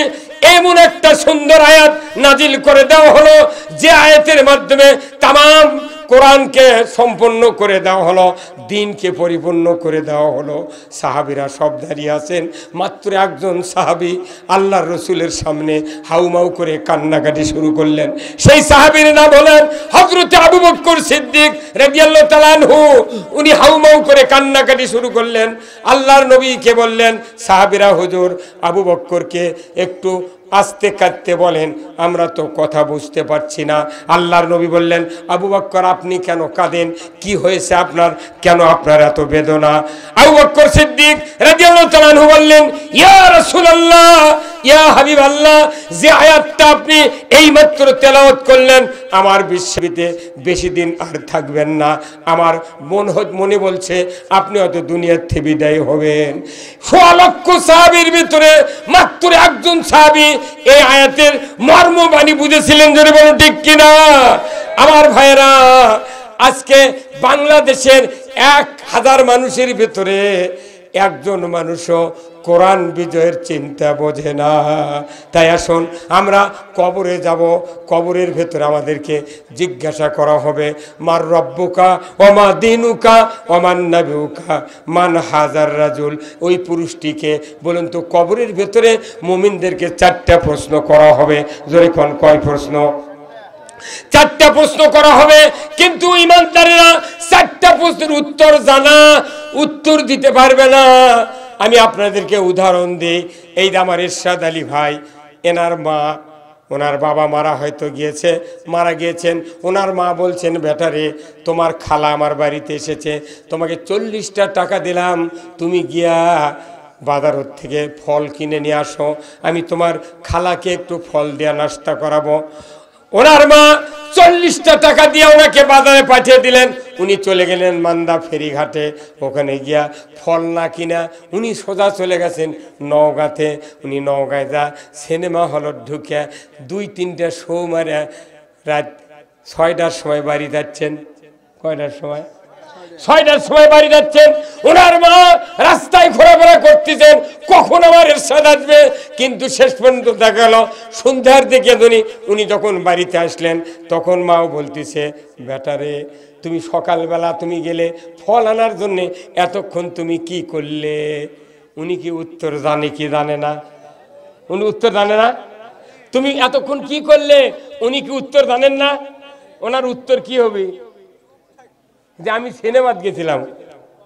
Speaker 1: এমন একটা সুন্দর আয়াত নাজিল করে দেওয়া হলো, যে আয়াতের মাধ্যমে তামাম কোরআনকে সম্পন্ন করে দেওয়া হলো, দিনকে পরিপূর্ণ করে দেওয়া হলো। সাহাবীরা সব দাঁড়িয়ে আছেন, মাত্র একজন সাহাবী আল্লাহর রসুলের সামনে হাউমাউ করে কান্নাকাটি শুরু করলেন। সেই সাহাবীর নাম হলেন হযরত আবু বকর সিদ্দিক রাদিয়াল্লাহু তাআলা আনহু। উনি হাউমাউ করে কান্নাকাটি শুরু করলেন। আল্লাহর নবীকে বললেন, সাহাবীরা হুজুর আবু বকরকে একটু আস্তে কাঁদতে বলেন, আমরা তো কথা বুঝতে পারছি না। আল্লাহর নবী বললেন, আবু বকর আপনি কেন কাঁদেন? কি হয়েছে আপনার? কেন আপনার এত বেদনা? আবু বকর সিদ্দিক রাদিয়াল্লাহু তাআলা আনহু বললেন, ইয়া রাসূলুল্লাহ, ইয়া হাবিবাল্লাহ, যে আয়াতটা আপনি এইমাত্র তেলাওয়াত করলেন, আমার বিশ্ববিতে বেশি দিন আর থাকবেন না। আমার মনে বলছে আপনি হয়তো দুনিয়ার থেকে বিদায় হবেন। 1.25 লক্ষ সাহাবীর ভিতরে মাত্র একজন সাহাবী এই আয়াতের মর্মবাণী বুঝেছিলেন। জোরে বলো ঠিক কিনা? আমার ভাইয়েরা, আজকে বাংলাদেশের 1000 মানুষের ভিতরে একজন মানুষও কোরআন বিজয়ের চিন্তা বোঝে না। তাই আসুন আমরা কবরে যাব, কবরের ভেতরে আমাদেরকে জিজ্ঞাসা করা হবে, মার রব্বুকা ওমা দিনুকা ওমান নাবিউকা মান হাজার রাজুল। ওই পুরুষটিকে বলুন তো। কবরের ভেতরে মুমিনদেরকে 4টা প্রশ্ন করা হবে। জোরে কোন কয় প্রশ্ন? 4টা প্রশ্ন করা হবে। কিন্তু ইমানদারেরা 4টা প্রশ্নের উত্তর জানা, উত্তর দিতে পারবে না। আমি আপনাদেরকে উদাহরণ দিই। এই আমার এরশাদ আলী ভাই, এনার মা, ওনার বাবা মারা গিয়েছেন। ওনার মা বলছেন, বেটারে তোমার খালা আমার বাড়িতে এসেছে, তোমাকে 40টা টাকা দিলাম, তুমি গিয়া বাজার থেকে ফল কিনে নিয়ে আসো, আমি তোমার খালাকে একটু ফল দিয়া নাস্তা করাবো। ওনার মা 40টা টাকা দিয়ে ওনাকে বাজারে পাঠিয়ে দিলেন। উনি চলে গেলেন মান্দা ফেরিঘাটে। ওখানে গিয়া ফল না কিনা উনি সোজা চলে গেছেন নওগাঁতে। উনি নওগাঁয় যা সিনেমা হলত ঢুকে 2-3টা শো মারে রাত 6টার সময় বাড়ি যাচ্ছেন। কয়টার সময়? 6টার সময় বাড়ি যাচ্ছেন। ওনার মা রাস্তায় ঘোরাফেরা করতেছেন, কখন আমার এরশাদ আসবে। কিন্তু শেষ পর্যন্ত দেখা গেল সন্ধ্যার দিকে উনি যখন বাড়িতে আসলেন, তখন মাও বলতেছে, বেটারে তুমি সকালবেলা তুমি গেলে ফল আনার জন্যে, এতক্ষণ তুমি কি করলে? উনি কি উত্তর জানে কি জানে না? উনি উত্তর জানে না। তুমি এতক্ষণ কি করলে? উনি কি উত্তর জানেন না? ওনার উত্তর কি হবে? যে আমি সিনেমাত গেছিলাম,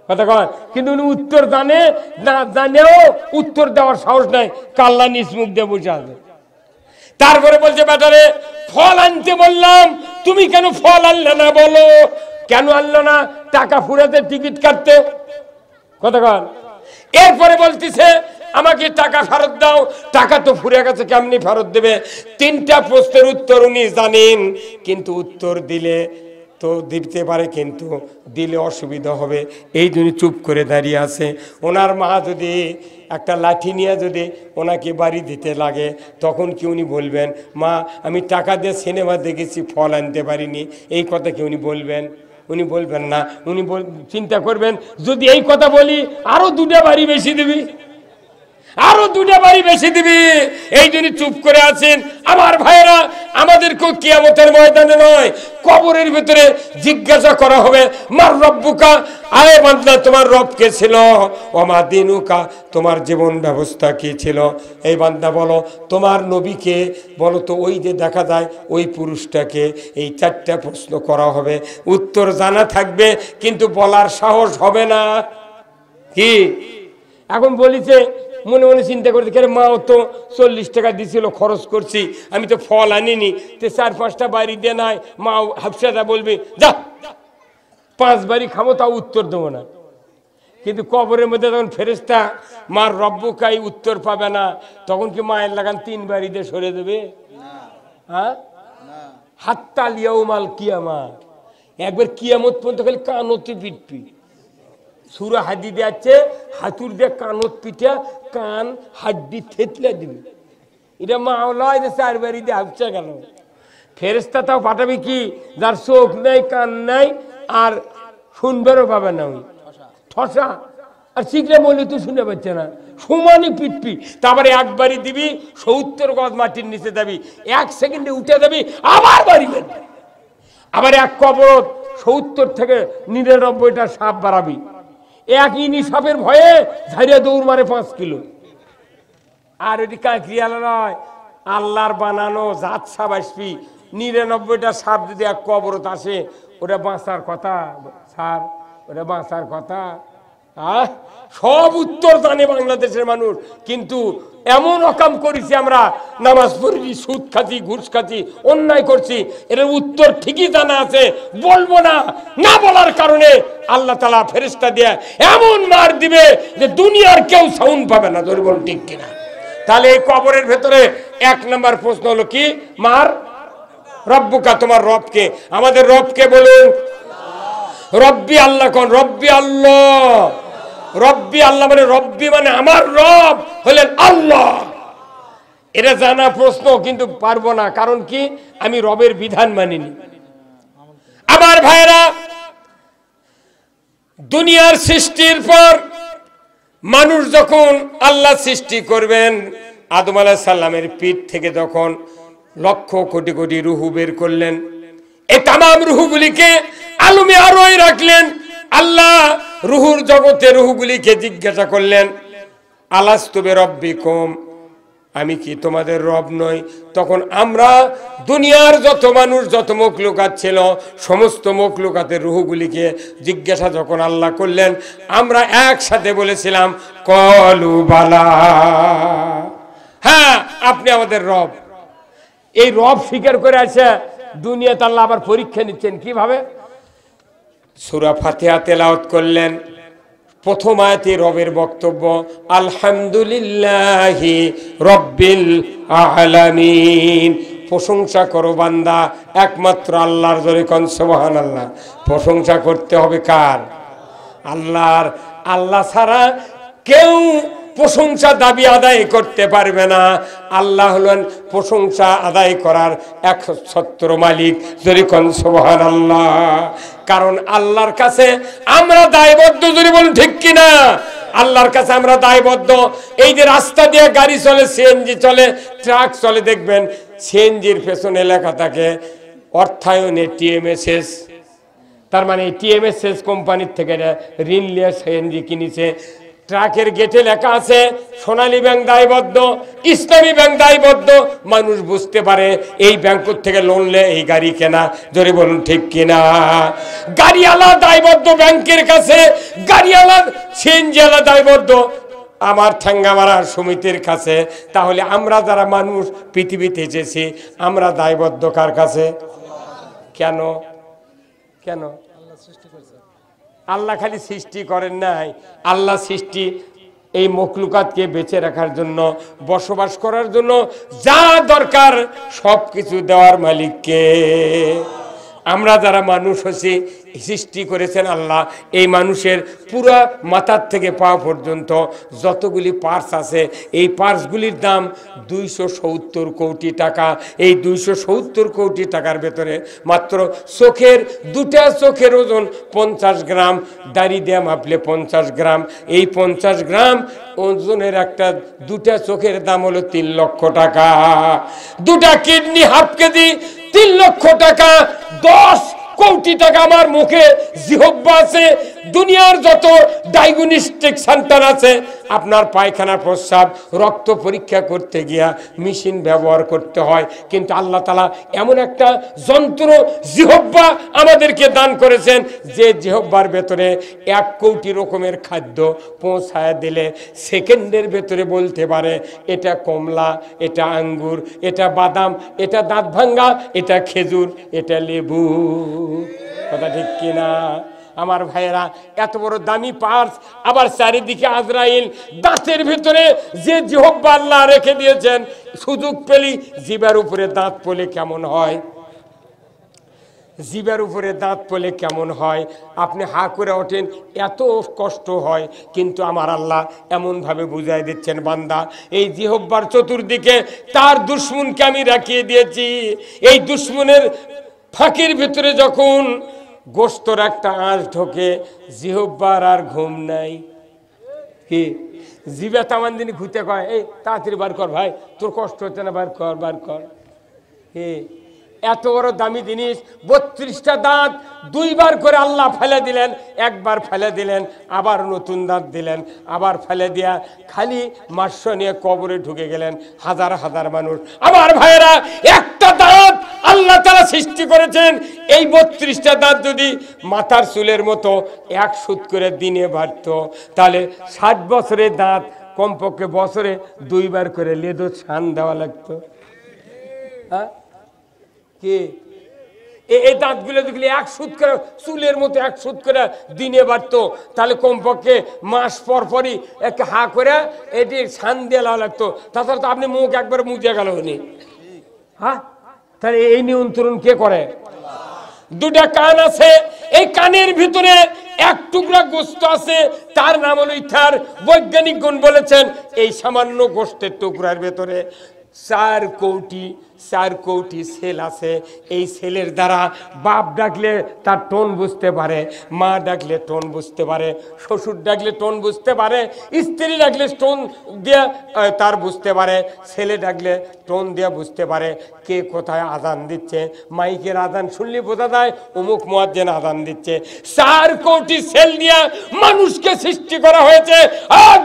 Speaker 1: কথা কয়। কিন্তু উনি উত্তর জানে না, জানেও উত্তর দেওয়ার সাহস নাই, কাল্লা নিজ মুখ দিয়ে বসে আছে। তারপরে বলছে, বেটারে ফল আনতে বললাম, তুমি কেন ফল আনলে না? বলো কেন আনলো না? টাকা ফুরাতে টিকিট কাটতে, কথা কয়। এরপরে বলতেছে, আমাকে টাকা ফেরত দাও। টাকা তো ফুরে গেছে, কেমনি ফেরত দেবে? 3টা প্রশ্নের উত্তর উনি জানেন, কিন্তু উত্তর দিলে তো দিতে পারে, কিন্তু দিলে অসুবিধা হবে। এই জন্য চুপ করে দাঁড়িয়ে আছে। ওনার মা যদি একটা লাঠি নিয়ে যদি ওনাকে বাড়ি দিতে লাগে, তখন কি উনি বলবেন, মা আমি টাকা দিয়ে সিনেমা দেখেছি, ফল আনতে পারিনি? এই কথা কি উনি বলবেন? উনি বলবেন না। উনি চিন্তা করবেন, যদি এই কথা বলি আরো 2টা বাড়ি বেশি দিবি, আরো 2টা বাড়ি বেশি দিবি। এই জন্য চুপ করে আছেন। আমার ভাইয়েরা, আমাদেরকেও কিয়ামতের ময়দানে নয়, কবরের ভিতরে জিজ্ঞাসা করা হবে, মার রব্বুকা, আয়ে বান্দা তোমার রব কে ছিল? ওমা দিনুকা, তোমার জীবন ব্যবস্থা কি ছিল? এই বান্দা বলো তোমার নবীকে বলো তো। ওই যে দেখা যায় ওই পুরুষটাকে এই 4টা প্রশ্ন করা হবে। উত্তর জানা থাকবে, কিন্তু বলার সাহস হবে না। কি এখন বলিছে, মনে মনে চিন্তা করতে, মাও তো 40 টাকা দিছিল, খরচ করছি, আমি তো ফল আনিনি, তো 4-5টা বাড়ি দিয়ে নাই। মা হাফসাদা বলবে, যা 5 বাড়ি খাবো, তাও উত্তর দেবো না। কিন্তু কবরের মধ্যে যখন ফেরেশতা মার রব্বুকাই উত্তর পাবে না, তখন কি মায়ের লাগান 3 বাড়ি দিয়ে সরে দেবে? হ্যাঁ, হাত্তা লিয়াউমাল কিয়ামত, একবার কিয়ামত পর্যন্ত খালি কানতে পিটপি। সূরা হাদিদে আছে, হাতুর দিয়ে কানত পিঠা, কান হাড্ডি থেতলে দিবি। এটা মাওলা 4 বাড়ি দিয়ে হাফসা গেল। ফেরেশতা তাও পাঠাবি কি, যার চোখ নাই, কান নাই, আর শুনবেরও পাবে না। ওই ঠসা আর শিখলে বললে তো শুনে পাচ্ছে না, সমানই পিটপি। তারপরে 1 বাড়ি দিবি, 70 গজ মাটির নিচে যাবি, 1 সেকেন্ডে উঠে যাবি, আবার বাড়ি বেরবি। আবার 1 কবর 70 থেকে 99টা সাপ বাড়াবি। একই নিসাবের ভয়ে ঝাড়িয়ে দৌড় মারে 5 কিলো। আর এটি কাঁকড়িয়ালা নয়, আল্লাহর বানানো জাত সাপ আসবি। 99টা সাপ যদি 1 কবরত আসে, ওটা বাঁচার কথা স্যার, ওটা বাঁচার কথা। সব উত্তর জানে বাংলাদেশের মানুষ, কিন্তু এমন অকাম করেছি আমরা, নামাজ পড়ি, সুদ খাচ্ছি, ঘুষ খাচ্ছি, অন্যায় করছি, এর উত্তর ঠিকই জানা আছে, বলবো না। না বলার কারণে আল্লাহ তাআলা ফেরেশতা দিয়ে এমন মার দিবে যে দুনিয়ার কেউ সাউন্ড পাবে না। ধরে বল ঠিক কিনা? তাহলে এই কবরের ভেতরে 1 নম্বর প্রশ্ন হলো কি, মার রব্বুকা, তোমার রবকে। আমাদের রবকে বলুন রব্বি আল্লাহ। কোন রব্বি? আল্লাহ। রব্বি আল্লাহ মানে, রব্বি মানে আমার রব হলেন আল্লাহ। এটা জানা প্রশ্ন, কিন্তু পারবো না। কারণ কি, আমি রবের বিধান মানিনি। আমার ভাইরা, দুনিয়ার সৃষ্টির পর মানুষ যখন আল্লাহ সৃষ্টি করবেন, আদম আলাইহিস সালামের পিঠ থেকে যখন লক্ষ কোটি কোটি রুহু বের করলেন, এই তামাম রুহুগুলিকে আলমে আরোয় রাখলেন। আল্লাহ রুহুর জগতে রুহুগুলিকে জিজ্ঞাসা করলেন, আলাস্তু বিরাব্বিকুম, আমি কি তোমাদের রব নই? তখন আমরা দুনিয়ার যত মানুষ, যত মখলুকাত ছিল, সমস্ত মখলুকাতের রুহুগুলিকে জিজ্ঞাসা যখন আল্লাহ করলেন, আমরা একসাথে বলেছিলাম কলু বালা, হ্যাঁ আপনি আমাদের রব। এই রব স্বীকার করে আছে দুনিয়াতে আল্লাহ আবার পরীক্ষা নিচ্ছেন কিভাবে? সূরা ফাতিহা তেলাওয়াত করলেন। প্রথম আয়াতে রবের বক্তব্য, আলহামদুলিল্লাহি রব্বিল আলামিন, প্রশংসা করো বান্দা একমাত্র আল্লাহর। জোরে কোন সুবহানাল্লাহ। প্রশংসা করতে হবে কার? আল্লাহর। আল্লাহ ছাড়া কেউ প্রশংসা দাবি আদায় করতে পারবে না। আল্লাহ হলেন প্রশংসা আদায় করার একচ্ছত্র মালিক। জোরে কোন সুবহানাল্লাহ। কারণ আল্লাহর কাছে আমরা দায়বদ্ধ। জোরে বলুন ঠিক কিনা? আল্লাহর কাছে আমরা দায়বদ্ধ। এই যে রাস্তা দিয়ে গাড়ি চলে, সিএনজি চলে, ট্রাক চলে, দেখবেন সিএনজির পেছনে লেখা থাকে অর্থায়নে টিএমএসএস। তার মানে টিএমএসএস কোম্পানির থেকে ঋণ নিয়ে সিএনজি কিনেছে। ট্রাকের গেটে লেখা আছে সোনালী ব্যাংক দায়বদ্ধ, ইসলামী ব্যাংক দায়বদ্ধ। মানুষ বুঝতে পারে এই ব্যাংক থেকে লোন লে এই গাড়ি কেনা। জোরে বলুন ঠিক কিনা? গাড়িওয়ালা দায়বদ্ধ ব্যাংকের কাছে, গাড়িওয়ালা সিএনজিওয়ালা দায়বদ্ধ আমার ঠ্যাঙ্গামারা সমিতির কাছে। তাহলে আমরা যারা মানুষ পৃথিবীতে এসেছি, আমরা দায়বদ্ধ কার কাছে? কেন? কেন? আল্লাহ খালি সৃষ্টি করেন নাই, আল্লাহ সৃষ্টি এই মখলুকাতকে বেঁচে রাখার জন্য, বসবাস করার জন্য যা দরকার সবকিছু দেওয়ার মালিককে। আমরা যারা মানুষ হচ্ছি, সৃষ্টি করেছেন আল্লাহ। এই মানুষের পুরো মাথার থেকে পা পর্যন্ত যতগুলি পার্টস আছে, এই পার্টসগুলির দাম 270 কোটি টাকা। এই 270 কোটি টাকার ভেতরে মাত্র চোখের, দুটা চোখের ওজন 50 গ্রাম, দাড়ি দিয়ে মাপলে 50 গ্রাম। এই 50 গ্রাম ওজনের একটা দুটা চোখের দাম হলো 3 লক্ষ টাকা। দুটা কিডনি হাফ কেজি, 3 লক্ষ টাকা। 10 কোটি টাকা আমার মুখে জিহ্বা আছে। দুনিয়ার যত ডায়াগনস্টিক সেন্টার আছে, আপনার পায়খানা, প্রস্রাব, রক্ত পরীক্ষা করতে গিয়া মেশিন ব্যবহার করতে হয়। কিন্তু আল্লাহ তাআলা এমন একটা যন্ত্র জিহ্বা আমাদেরকে দান করেছেন, যে জিহ্বার ভেতরে 1 কোটি রকমের খাদ্য পৌঁছায় দিলে সেকেন্ডের ভেতরে বলতে পারে এটা কমলা, এটা আঙ্গুর, এটা বাদাম, এটা দাঁত ভাঙ্গা, এটা খেজুর, এটা লেবু। কথা ঠিক কিনা আমার ভাইয়েরা? এত বড় দামি পার্স, আবার চারিদিকে আজরাইল। দাঁতের ভিতরে যে জিহ্বা আল্লাহ রেখে দিয়েছেন, সুযোগ পেলি জিবার উপরে দাঁত পড়লে কেমন হয়? জিবার উপরে দাঁত পড়লে কেমন হয়? আপনি হা করে ওঠেন, এত কষ্ট হয়। কিন্তু আমার আল্লাহ এমনভাবে বুঝাই দিচ্ছেন, বান্দা এই জিহ্বার চতুর্দিকে তার দুশ্মনকে আমি রাখিয়ে দিয়েছি। এই দুশ্মনের ফাঁকির ভিতরে যখন গোস্তর একটা আঁশ ঢোকে, জিহ্বার আর ঘুম নাই। কি জিবা তামান দিন ঘুরতে কয়, এই তাড়াতাড়ি বার কর ভাই, তোর কষ্ট হচ্ছে না, বার কর বার কর। এত বড় দামি জিনিস, 32টা দাঁত 2 বার করে আল্লাহ ফেলে দিলেন। একবার ফেলে দিলেন, আবার নতুন দাঁত দিলেন, আবার ফেলে দিয়া খালি মাস্য নিয়ে কবরে ঢুকে গেলেন হাজার হাজার মানুষ। আমার ভাইয়েরা, একটা দাঁত আল্লাহ তাআলা সৃষ্টি করেছেন। এই 32টা দাঁত যদি মাথার চুলের মতো 1 সুত করে দিনে বাড়ত, তাহলে 60 বছরের দাঁত কমপক্ষে বছরে 2 বার করে লেদো ছান দেওয়া লাগতো। হ্যাঁ, কি এই দাঁতগুলো দেখলে 1 সুত করে চুলের মতো 1 সুত করে দিনে বাড়তো, তাহলে কমপক্ষে মাস পর পরই একটা হা করে এটি ছান দেওয়া লাগতো। তাছাড়া তো আপনি মুখ একবার মুজে গেল উনি। হ্যাঁ, তাহলে এই নিয়ন্ত্রণ কে করে? 2টা কান আছে, এই কানের ভিতরে 1 টুকরা গোস্ত আছে, তার নাম হলো ইথার। বৈজ্ঞানিকগণ বলেছেন এই সামান্য গোস্তের টুকরার ভেতরে 4 কোটি সেল আছে। এই সেলের দ্বারা বাপ ডাকলে তার টোন বুঝতে পারে, মা ডাকলে টোন বুঝতে পারে, শ্বশুর ডাকলে টোন বুঝতে পারে, স্ত্রী ডাকলে টোন দিয়ে তার বুঝতে পারে, ছেলে ডাকলে টোন দিয়ে বুঝতে পারে কে কোথায় আজান দিচ্ছে। মাইকের আজান শুনলে বোঝা যায় অমুক মুয়াজ্জিন আজান দিচ্ছে। 4 কোটি সেল দিয়ে মানুষকে সৃষ্টি করা হয়েছে।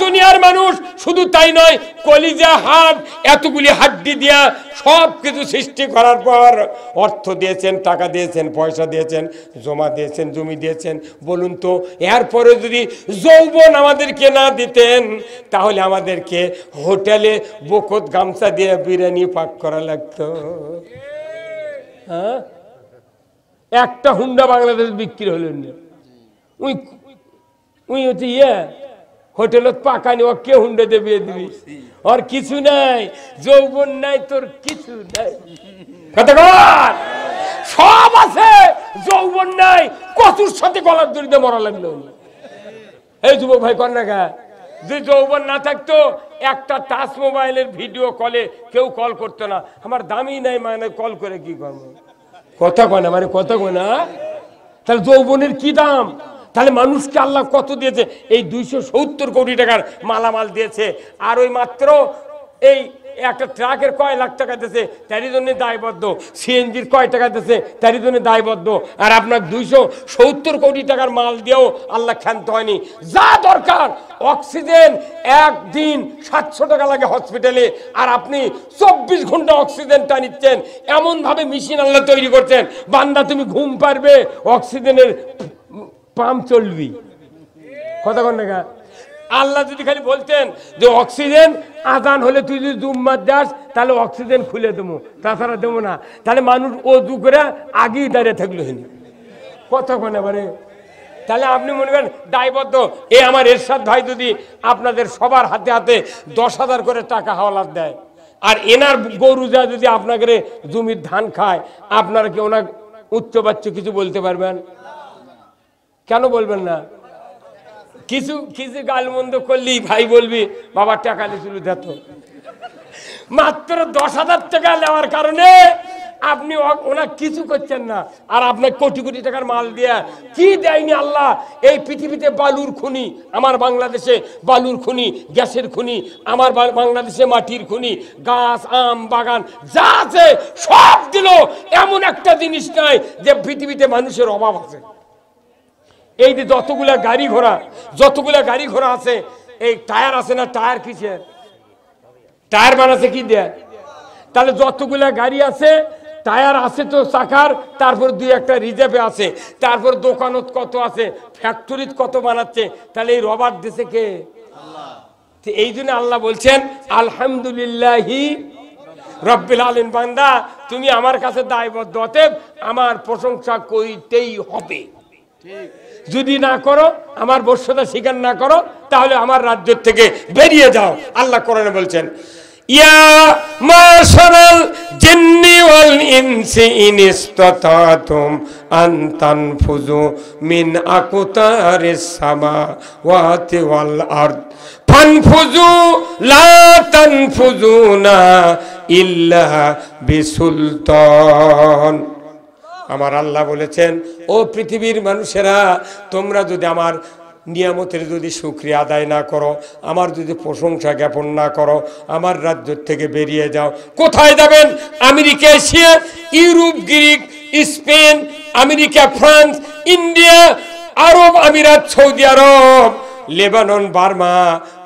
Speaker 1: দুনিয়ার মানুষ শুধু তাই নয়, কলিজা হাড় এতগুলি হাড্ডি দিয়া সব কিছু সৃষ্টি করার পর অর্থ দিয়েছেন, টাকা দিয়েছেন, পয়সা দিয়েছেন, জমা দিয়েছেন, জমি দিয়েছেন। বলুন তো, এরপরে যদি যৌবন আমাদেরকে না দিতেন তাহলে আমাদেরকে হোটেলে বকত গামছা দিয়ে বিরিয়ানি পাক করা লাগতো। হ্যাঁ, একটা হুন্ডা বাংলাদেশ বিক্রি হলো না। উই হচ্ছে হোটেলত পাকানি, ও কে হুন্ডা দেবে দিবি? আর কিছু নাই, যৌবন নাই, তোর কিছু নাই। সব আছে, যৌবন নাই, কচুর সাথে গলার দড়িতে মরা লাগলো। এই যুবক ভাই কন্যা, যদি যৌবন না থাকতো একটা টাচ মোবাইলের ভিডিও কলে কেউ কল করতো না। আমার দামই নাই, মানে কল করে কি করবো? কথা কয় না, মানে কথা কয় না। তাহলে যৌবনের কি দাম? তাহলে মানুষকে আল্লাহ কত দিয়েছে? এই 270 কোটি টাকার মালামাল দিয়েছে। আর ওই মাত্র এই একটা ট্রাকের কয় লাখ টাকা দিয়েছে, তারই জন্য দায়বদ্ধ। সিএনজির কয় টাকা দিয়েছে, তারই জন্য দায়বদ্ধ। আর আপনার 270 কোটি টাকার মাল দিয়েও আল্লাহ ক্ষান্ত হয়নি। যা দরকার অক্সিজেন, একদিন 700 টাকা লাগে হসপিটালে, আর আপনি 24 ঘন্টা অক্সিজেনটা নিচ্ছেন। এমনভাবে মেশিন আল্লাহ তৈরি করছেন, বান্দা তুমি ঘুম পারবে, অক্সিজেনের পাম্প চলবি। কথা কন না। আল্লাহ যদি খালি বলতেন যে অক্সিজেন আজান হলে তুই যদি জুম্মার দাস তাহলে অক্সিজেন খুলে দেবো, তাছাড়া দেবো না, তাহলে মানুষ অজু করে আগেই দাঁড়িয়ে থাকলো। কথা কন এবারে। তাহলে আপনি মনে করেন দায়বদ্ধ। এই আমার এরশাদ ভাই যদি আপনাদের সবার হাতে হাতে 10,000 করে টাকা হাওলাত দেয়, আর এনার গরু যা যদি আপনাকে জমির ধান খায়, আপনারা কি ওনার উচ্চ বাচ্চ কিছু বলতে পারবেন? কেন বলবেন না? কিছু কিছু গালমন্দ করলেই ভাই বলবি বাবা টাকা দিয়েছিল দিত। মাত্র 10,000 টাকা নেওয়ার কারণে আপনি ওনার কিছু করছেন না, আর আপনার কোটি কোটি টাকার মাল দিয়ে কি দেয়নি আল্লাহ? এই পৃথিবীতে বালুর খনি, আমার বাংলাদেশে বালুর খনি, গ্যাসের খনি, আমার বাংলাদেশে মাটির খনি, গাছ, আম বাগান যা আছে সব দিল। এমন একটা জিনিস নাই যে পৃথিবীতে মানুষের অভাব আছে। এই যে যতগুলা গাড়ি ঘোড়া আছে, এই টায়ার আছে না, টায়ার কিসের? টায়ার বানাচ্ছে কি দেয়? তাহলে যতগুলা গাড়ি আছে টায়ার আছে তো চাকার, তারপর 2-1টা রিজার্ভে আছে, তারপর দোকানত কত আছে, ফ্যাক্টরিত কত বানাচ্ছে। তাহলে এই রবার দেশে কে? আল্লাহ। এই জন্য আল্লাহ বলছেন আলহামদুলিল্লাহি রব্বিল আলামিন। বান্দা তুমি আমার কাছে দায়বদ্ধ, অতএব আমার প্রশংসা করিতেই হবে। যদি না করো, আমার বর্ষতা স্বীকার না করো, তাহলে আমার রাজ্য থেকে বেরিয়ে যাও। আল্লাহ কোরআনে বলছেন ইয়া মাশারাল জিন্নি ওয়াল ইনসি ইন ইসতাতাতুম আন তানফুযু মিন আকতারিস সামাওয়াতি ওয়াল আরদ ফানফুযু লা তানফুযুনা ইল্লা বিসুলতান। আমার আল্লাহ বলেছেন, ও পৃথিবীর মানুষেরা, তোমরা যদি আমার নিয়ামতের যদি শুকরিয়া আদায় না করো, আমার যদি প্রশংসা জ্ঞাপন না করো, আমার রাজ্য থেকে বেরিয়ে যাও। কোথায় যাবেন? America, Asia, Europe, Greek, Spain, America, France, India, আরব আমিরাত, সৌদি আরব, লেবানন, বার্মা,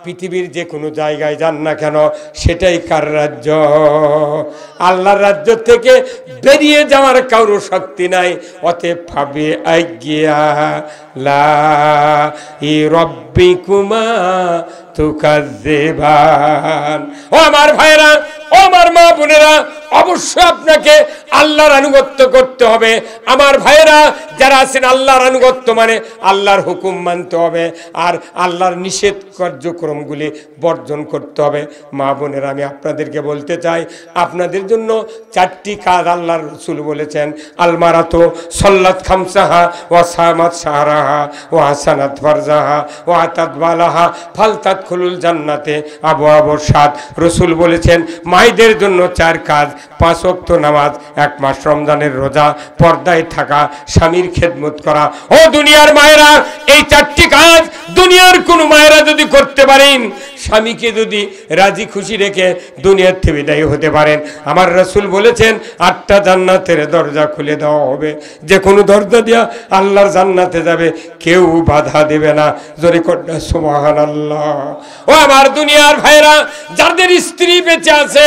Speaker 1: পৃথিবীর যে কোনো জায়গায় যান না কেন, সেটাই কার রাজ্য? আল্লাহর রাজ্য থেকে বেরিয়ে যাওয়ার কারো শক্তি নাই। অতএব ভাবে আজ্ঞা লা ই রব্বিকুমা তুকাজ্জিবান। ও আমার ভাইরা, ও আমার মা বোনেরা, ও অবশ্যই আপনাকে আল্লাহর আনুগত্য করতে হবে। আমার ভাইয়েরা যারা আছেন, আল্লাহর আনুগত্য মানে আল্লাহর হুকুম মানতে হবে, আর আল্লাহর নিষেধ কার্যক্রমগুলি বর্জন করতে হবে। মা বোনেরা, আমি আপনাদেরকে বলতে চাই, আপনাদের জন্য 4টি কাজ আল্লাহর রাসূল বলেছেন। আলমারাতো সল্লাত খামসাহা ওয়া সামাত শাহরাহা ওয়া হাসানাত ফারজাহা ওয়া আতাত বালাহা ফালতাদখুলুল জান্নাতে আবওয়াবুশ সাদ। রাসূল বলেছেন, মায়েদের জন্য 4 কাজ: 5 ওয়াক্ত নামাজ, 1 মাস রমজানের রোজা, পর্দায় থাকা, স্বামীর খেদমত করা। ও দুনিয়ার মায়েরা, এই 4টি কাজ দুনিয়ার কোন মায়েরা যদি করতে পারেন, স্বামীকে যদি রাজি খুশি রেখে দুনিয়ার থেকে বিদায় হতে পারেন, আমার রাসূল বলেছেন 8টা জান্নাতের দরজা খুলে দেওয়া হবে। যে কোনো দরজা দিয়া আল্লাহর জান্নাতে যাবে, কেউ বাধা দেবে না। জোরে কন্যা সুবহানাল্লাহ। ও আমার দুনিয়ার ভাইরা, যাদের স্ত্রী বেঁচে আছে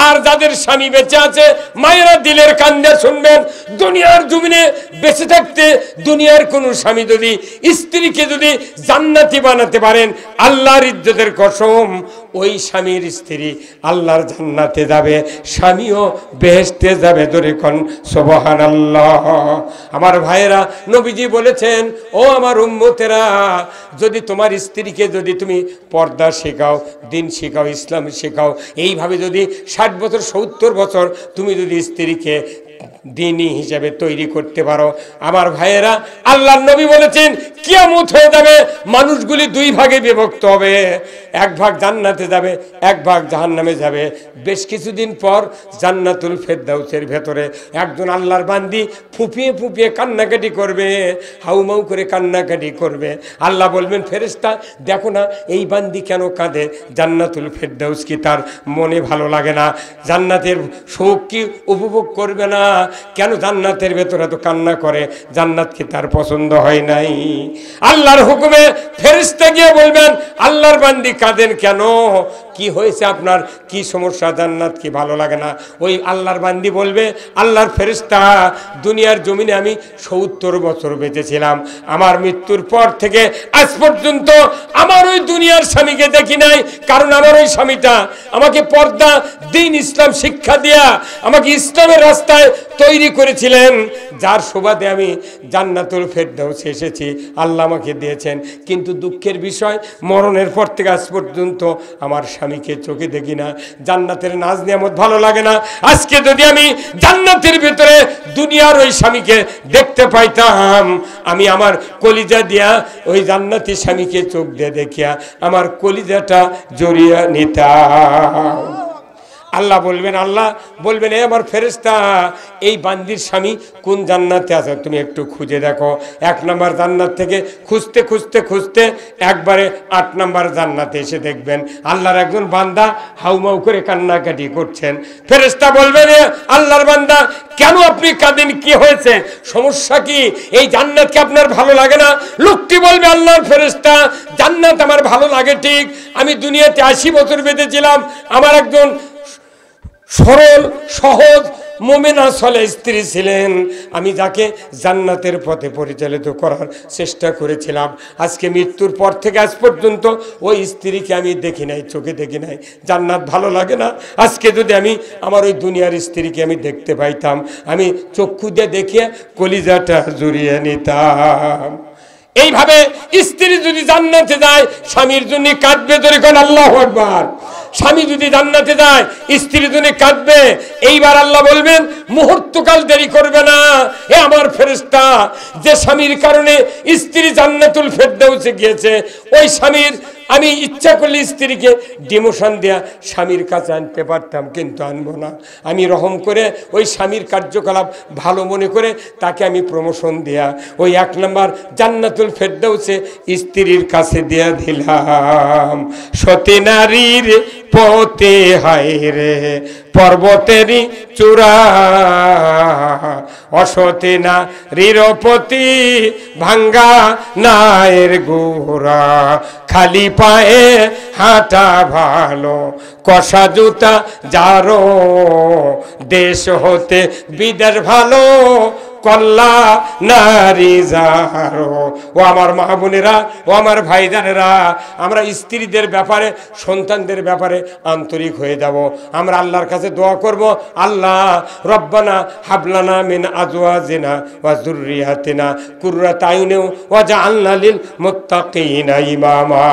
Speaker 1: আর যাদের স্বামী বেঁচে আছে, মায়েরা দিলের কান্দে শুনবেন, দুনিয়ার জমিনে বেঁচে থাকতে দুনিয়ার কোন স্বামী যদি স্ত্রীকে যদি জান্নাতি বানাতে পারেন, আল্লাহর ইজ্জতের কসম, ওই স্বামীর স্ত্রী আল্লাহর জান্নাতে যাবে, স্বামীও বেহেশতে যাবে। ধরে কোন সুবহানাল্লাহ। আমার ভাইয়েরা, নবীজি বলেছেন, ও আমার উম্মতেরা, যদি তোমার স্ত্রীকে যদি তুমি পর্দা শেখাও, দিন শেখাও, ইসলাম শেখাও, এইভাবে যদি 60 বছর 70 বছর তুমি যদি স্ত্রীকে দিনী হিসেবে তৈরি করতে পারো, আমার ভাইয়েরা, আল্লাহর নবী বলেছেন কিয়ামত হয়ে যাবে, মানুষগুলি 2 ভাগে বিভক্ত হবে। 1 ভাগ জান্নাতে যাবে, 1 ভাগ জাহান্নামে যাবে। বেশ কিছুদিন পর জান্নাতুল ফেরদাউসের ভেতরে একজন আল্লাহর বান্দি ফুঁপিয়ে ফুঁপিয়ে কান্নাকাটি করবে, হাউমাউ করে কান্নাকাটি করবে। আল্লাহ বলবেন, ফেরেশতা দেখো না এই বান্দি কেন কাঁদে? জান্নাতুল ফেরদাউস কি তার মনে ভালো লাগে না? জান্নাতের সুখ কি উপভোগ করবে না? কেন জান্নাতের ভেতরে তো কান্না করে? জান্নাত কি তার পছন্দ হয় নাই? আল্লাহর হুকুমে ফেরেশতা গিয়ে বলবেন, আল্লাহর বান্দি কাঁদেন কেন? কি হয়েছে আপনার? কি সমস্যা? জান্নাত কি ভালো লাগে না? ওই আল্লাহর বান্দি বলবে, আল্লাহর ফেরেশতা, দুনিয়ার জমিনে আমি 70 বছর বেঁচেছিলাম, আমার মৃত্যুর পর থেকে আজ পর্যন্ত আমার ওই দুনিয়ার স্বামীকে দেখি নাই। কারণ আমার ওই স্বামীটা আমাকে পর্দা, দ্বীন, ইসলাম শিক্ষা দিয়া আমাকে ইসলামের রাস্তায় তৈরি করেছিলেন, যার সুবাদে আমি জান্নাতুল ফেরদাউসে এসেছি, আল্লাহ আমাকে দিয়েছেন। কিন্তু দুঃখের বিষয়, মরণের পর থেকে আজ পর্যন্ত আমার স্বামীকে চোখে দেখি না। জান্নাতের নাজ নিয়ামত ভালো লাগে না। আজকে যদি আমি জান্নাতের ভিতরে দুনিয়ার ওই স্বামীকে দেখতে পাইতাম, আমি আমার কলিজা দিয়া ওই জান্নাতি স্বামীকে চোখ দিয়ে দেখিয়া আমার কলিজাটা জড়িয়ে নিতাম। আল্লাহ বলবেন, এ আমার ফেরেশতা, এই বান্দির স্বামী কোন জান্নাতে আছে তুমি একটু খুঁজে দেখো। 1 নম্বর জান্নাত থেকে খুঁজতে খুঁজতে খুঁজতে একবারে 8 নম্বর জান্নাতে এসে দেখবেন আল্লাহর একজন বান্দা হাউমাউ করে কান্নাকাটি করছেন। ফেরেশতা বলবেন, আল্লাহর বান্দা কেন আপনি কাঁদেন? কি হয়েছে? সমস্যা কি? এই জান্নাত কি আপনার ভালো লাগে না? লোকটি বলবে, আল্লাহর ফেরেশতা, জান্নাত আমার ভালো লাগে ঠিক, আমি দুনিয়াতে 80 বছর বেঁচেছিলাম, আমার একজন সরল সহজ মুমিনা সালেহ স্ত্রী ছিলেন, আমি যাকে জান্নাতের পথে পরিচালিত করার চেষ্টা করেছিলাম। আজকে মৃত্যুর পর থেকে আজ পর্যন্ত ওই স্ত্রীকে আমি দেখি নাই, চোখে দেখি নাই। জান্নাত ভালো লাগে না? আজকে যদি আমি আমার ওই দুনিয়ার স্ত্রীকে আমি দেখতে পাইতাম, আমি চক্ষু দিয়ে দেখিয়ে কলিজাটা জুড়িয়ে নিতাম। এইভাবে স্ত্রী যদি জান্নাতে যায়, স্বামীর জন্য কাঁদবে। ধরে কোন আল্লাহু আকবার। স্বামী যদি জান্নাতে যায়, স্ত্রীর জন্য কাঁদবে। এইবার আল্লাহ বলবেন, মুহূর্তকাল দেরি করবে না, এ আমার ফেরেশতা, যে স্বামীর কারণে স্ত্রী জান্নাতুল ফেরদাউসে গিয়েছে, ওই স্বামীর আমি ইচ্ছা করলে স্ত্রীকে ডিমোশন দেয়া স্বামীর কাছে আনতে পারতাম, কিন্তু আনবো না। আমি রহম করে ওই স্বামীর কার্যকলাপ ভালো মনে করে তাকে আমি প্রমোশন দেয়া ওই 1 নম্বর জান্নাতুল ফেরদাউসে স্ত্রীর কাছে দেয়া দিলাম। সতী নারীর পথে হায় রে পর্বতেরই চূড়া, অসতী নারীর পতি ভাঙ্গা নায়ের গোড়া, খালি পায়ে হাঁটা ভালো কষা জুতা যারো, দেশ হতে বিদেশ ভালো কল্লা নারী যারো। ও আমার মা বোনেরা, ও আমার ভাইজানেরা, আমরা স্ত্রীদের ব্যাপারে, সন্তানদের ব্যাপারে আন্তরিক হয়ে যাব। আমরা আল্লাহর কাছে দোয়া করব, আল্লাহ রব্বানা হাবলানা মিন আজওয়াজিনা ওয়া যুররিয়াতিনা কুররাতা আয়ুনিন ওয়াজআলনা লিল মুত্তাকিনা ইমামা।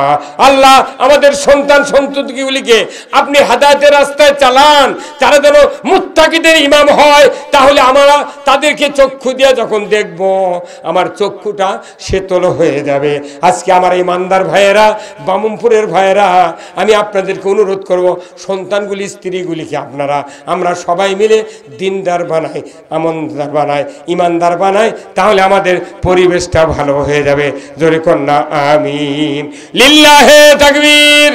Speaker 1: আল্লাহ আমাদের সন্তান সন্ততিগুলিকে আপনি হেদায়েতের রাস্তায় চালান, তারা যেন মুত্তাকিদের ইমাম হয়। তাহলে আমরা তাদেরকে চক্ষু দিয়ে যখন দেখব, আমার চক্ষুটা শীতল হয়ে যাবে। আজকে আমার ইমানদার ভাইয়েরা, বামুনপুরের ভাইয়েরা, আমি আপনাদেরকে অনুরোধ করব, সন্তানগুলি স্ত্রীগুলিকে আমরা সবাই মিলে দিনদার বানাই, আমনদার বানাই, ইমানদার বানাই, তাহলে আমাদের পরিবেশটা ভালো হয়ে যাবে। জোরে কন্যা আমিন। লিল্লাহে তাকবীর।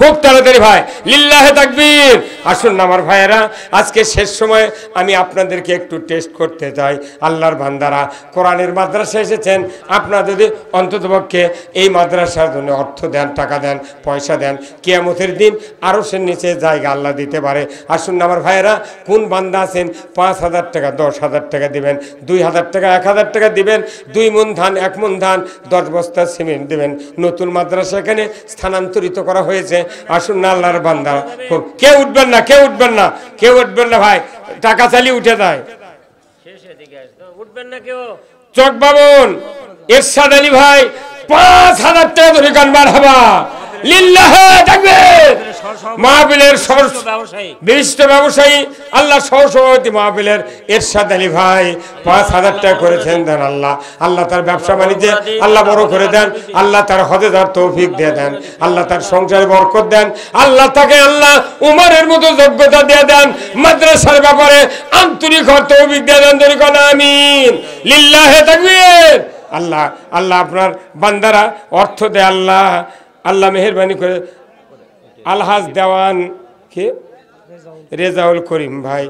Speaker 1: খুব তাড়াতাড়ি ভাই, লিল্লাহে তাকবীর। আসুন না আমার ভাইয়েরা, আজকে শেষ সময় আমি আপনাদেরকে একটু টেস্ট করতে চাই। আল্লাহর বান্দারা, কোরআনের মাদ্রাসা এসেছেন, আপনারা যদি অন্ততপক্ষে এই মাদ্রাসার জন্য অর্থ দেন, টাকা দেন, পয়সা দেন, কিয়ামতের দিন আরশের নিচে জায়গা আল্লাহ দিতে পারে। আসুন না আমার ভাইয়েরা, কোন বান্দা আছেন 5,000 টাকা, 10,000 টাকা দিবেন, 2,000 টাকা, 1,000 টাকা দিবেন, 2 মণ ধান, 1 মণ ধান, 10 বস্তা সিমেন্ট দিবেন। নতুন মাদ্রাসা এখানে স্থানান্তরিত করা হয়েছে। আসুন না আল্লাহর বান্দা, কেউ উঠবেন না, কেউ উঠবেন না, কেউ উঠবেন না ভাই, টাকা চালিয়ে উঠে যায়। উঠবেন না কেউ। চক বাবন এরশাদ আলী ভাই 5,000 টাকা ধরে গান মারহাবা। লিল্লাহে তাকবীর। মাহফিলের বিশিষ্ট ব্যবসায়ী, আল্লাহ সহসভাপতি মাহফিলের এরশাদ আলী ভাই 5,000 টাকা করেছেন। দেন আল্লাহ, আল্লাহ তার ব্যবসা বাণিজ্যে আল্লাহ বড় করে দেন, আল্লাহ তার হজে যাওয়ার তৌফিক দিয়ে দেন, আল্লাহ তার সংসারে বরকত দেন, আল্লাহ তাকে আল্লাহ উমরের মতো যোগ্যতা দিয়ে দেন, মাদ্রাসার ব্যাপারে আন্তরিক হওয়ার তৌফিক দিয়ে দেন। আমিন। লিল্লাহে তাকবীর। আল্লাহ আল্লাহ আপনার বান্দারা অর্থ দেয়, আল্লাহ আল্লাহ মেহেরবানি করে। আলহাজ দেওয়ান কে রেজাউল করিম ভাই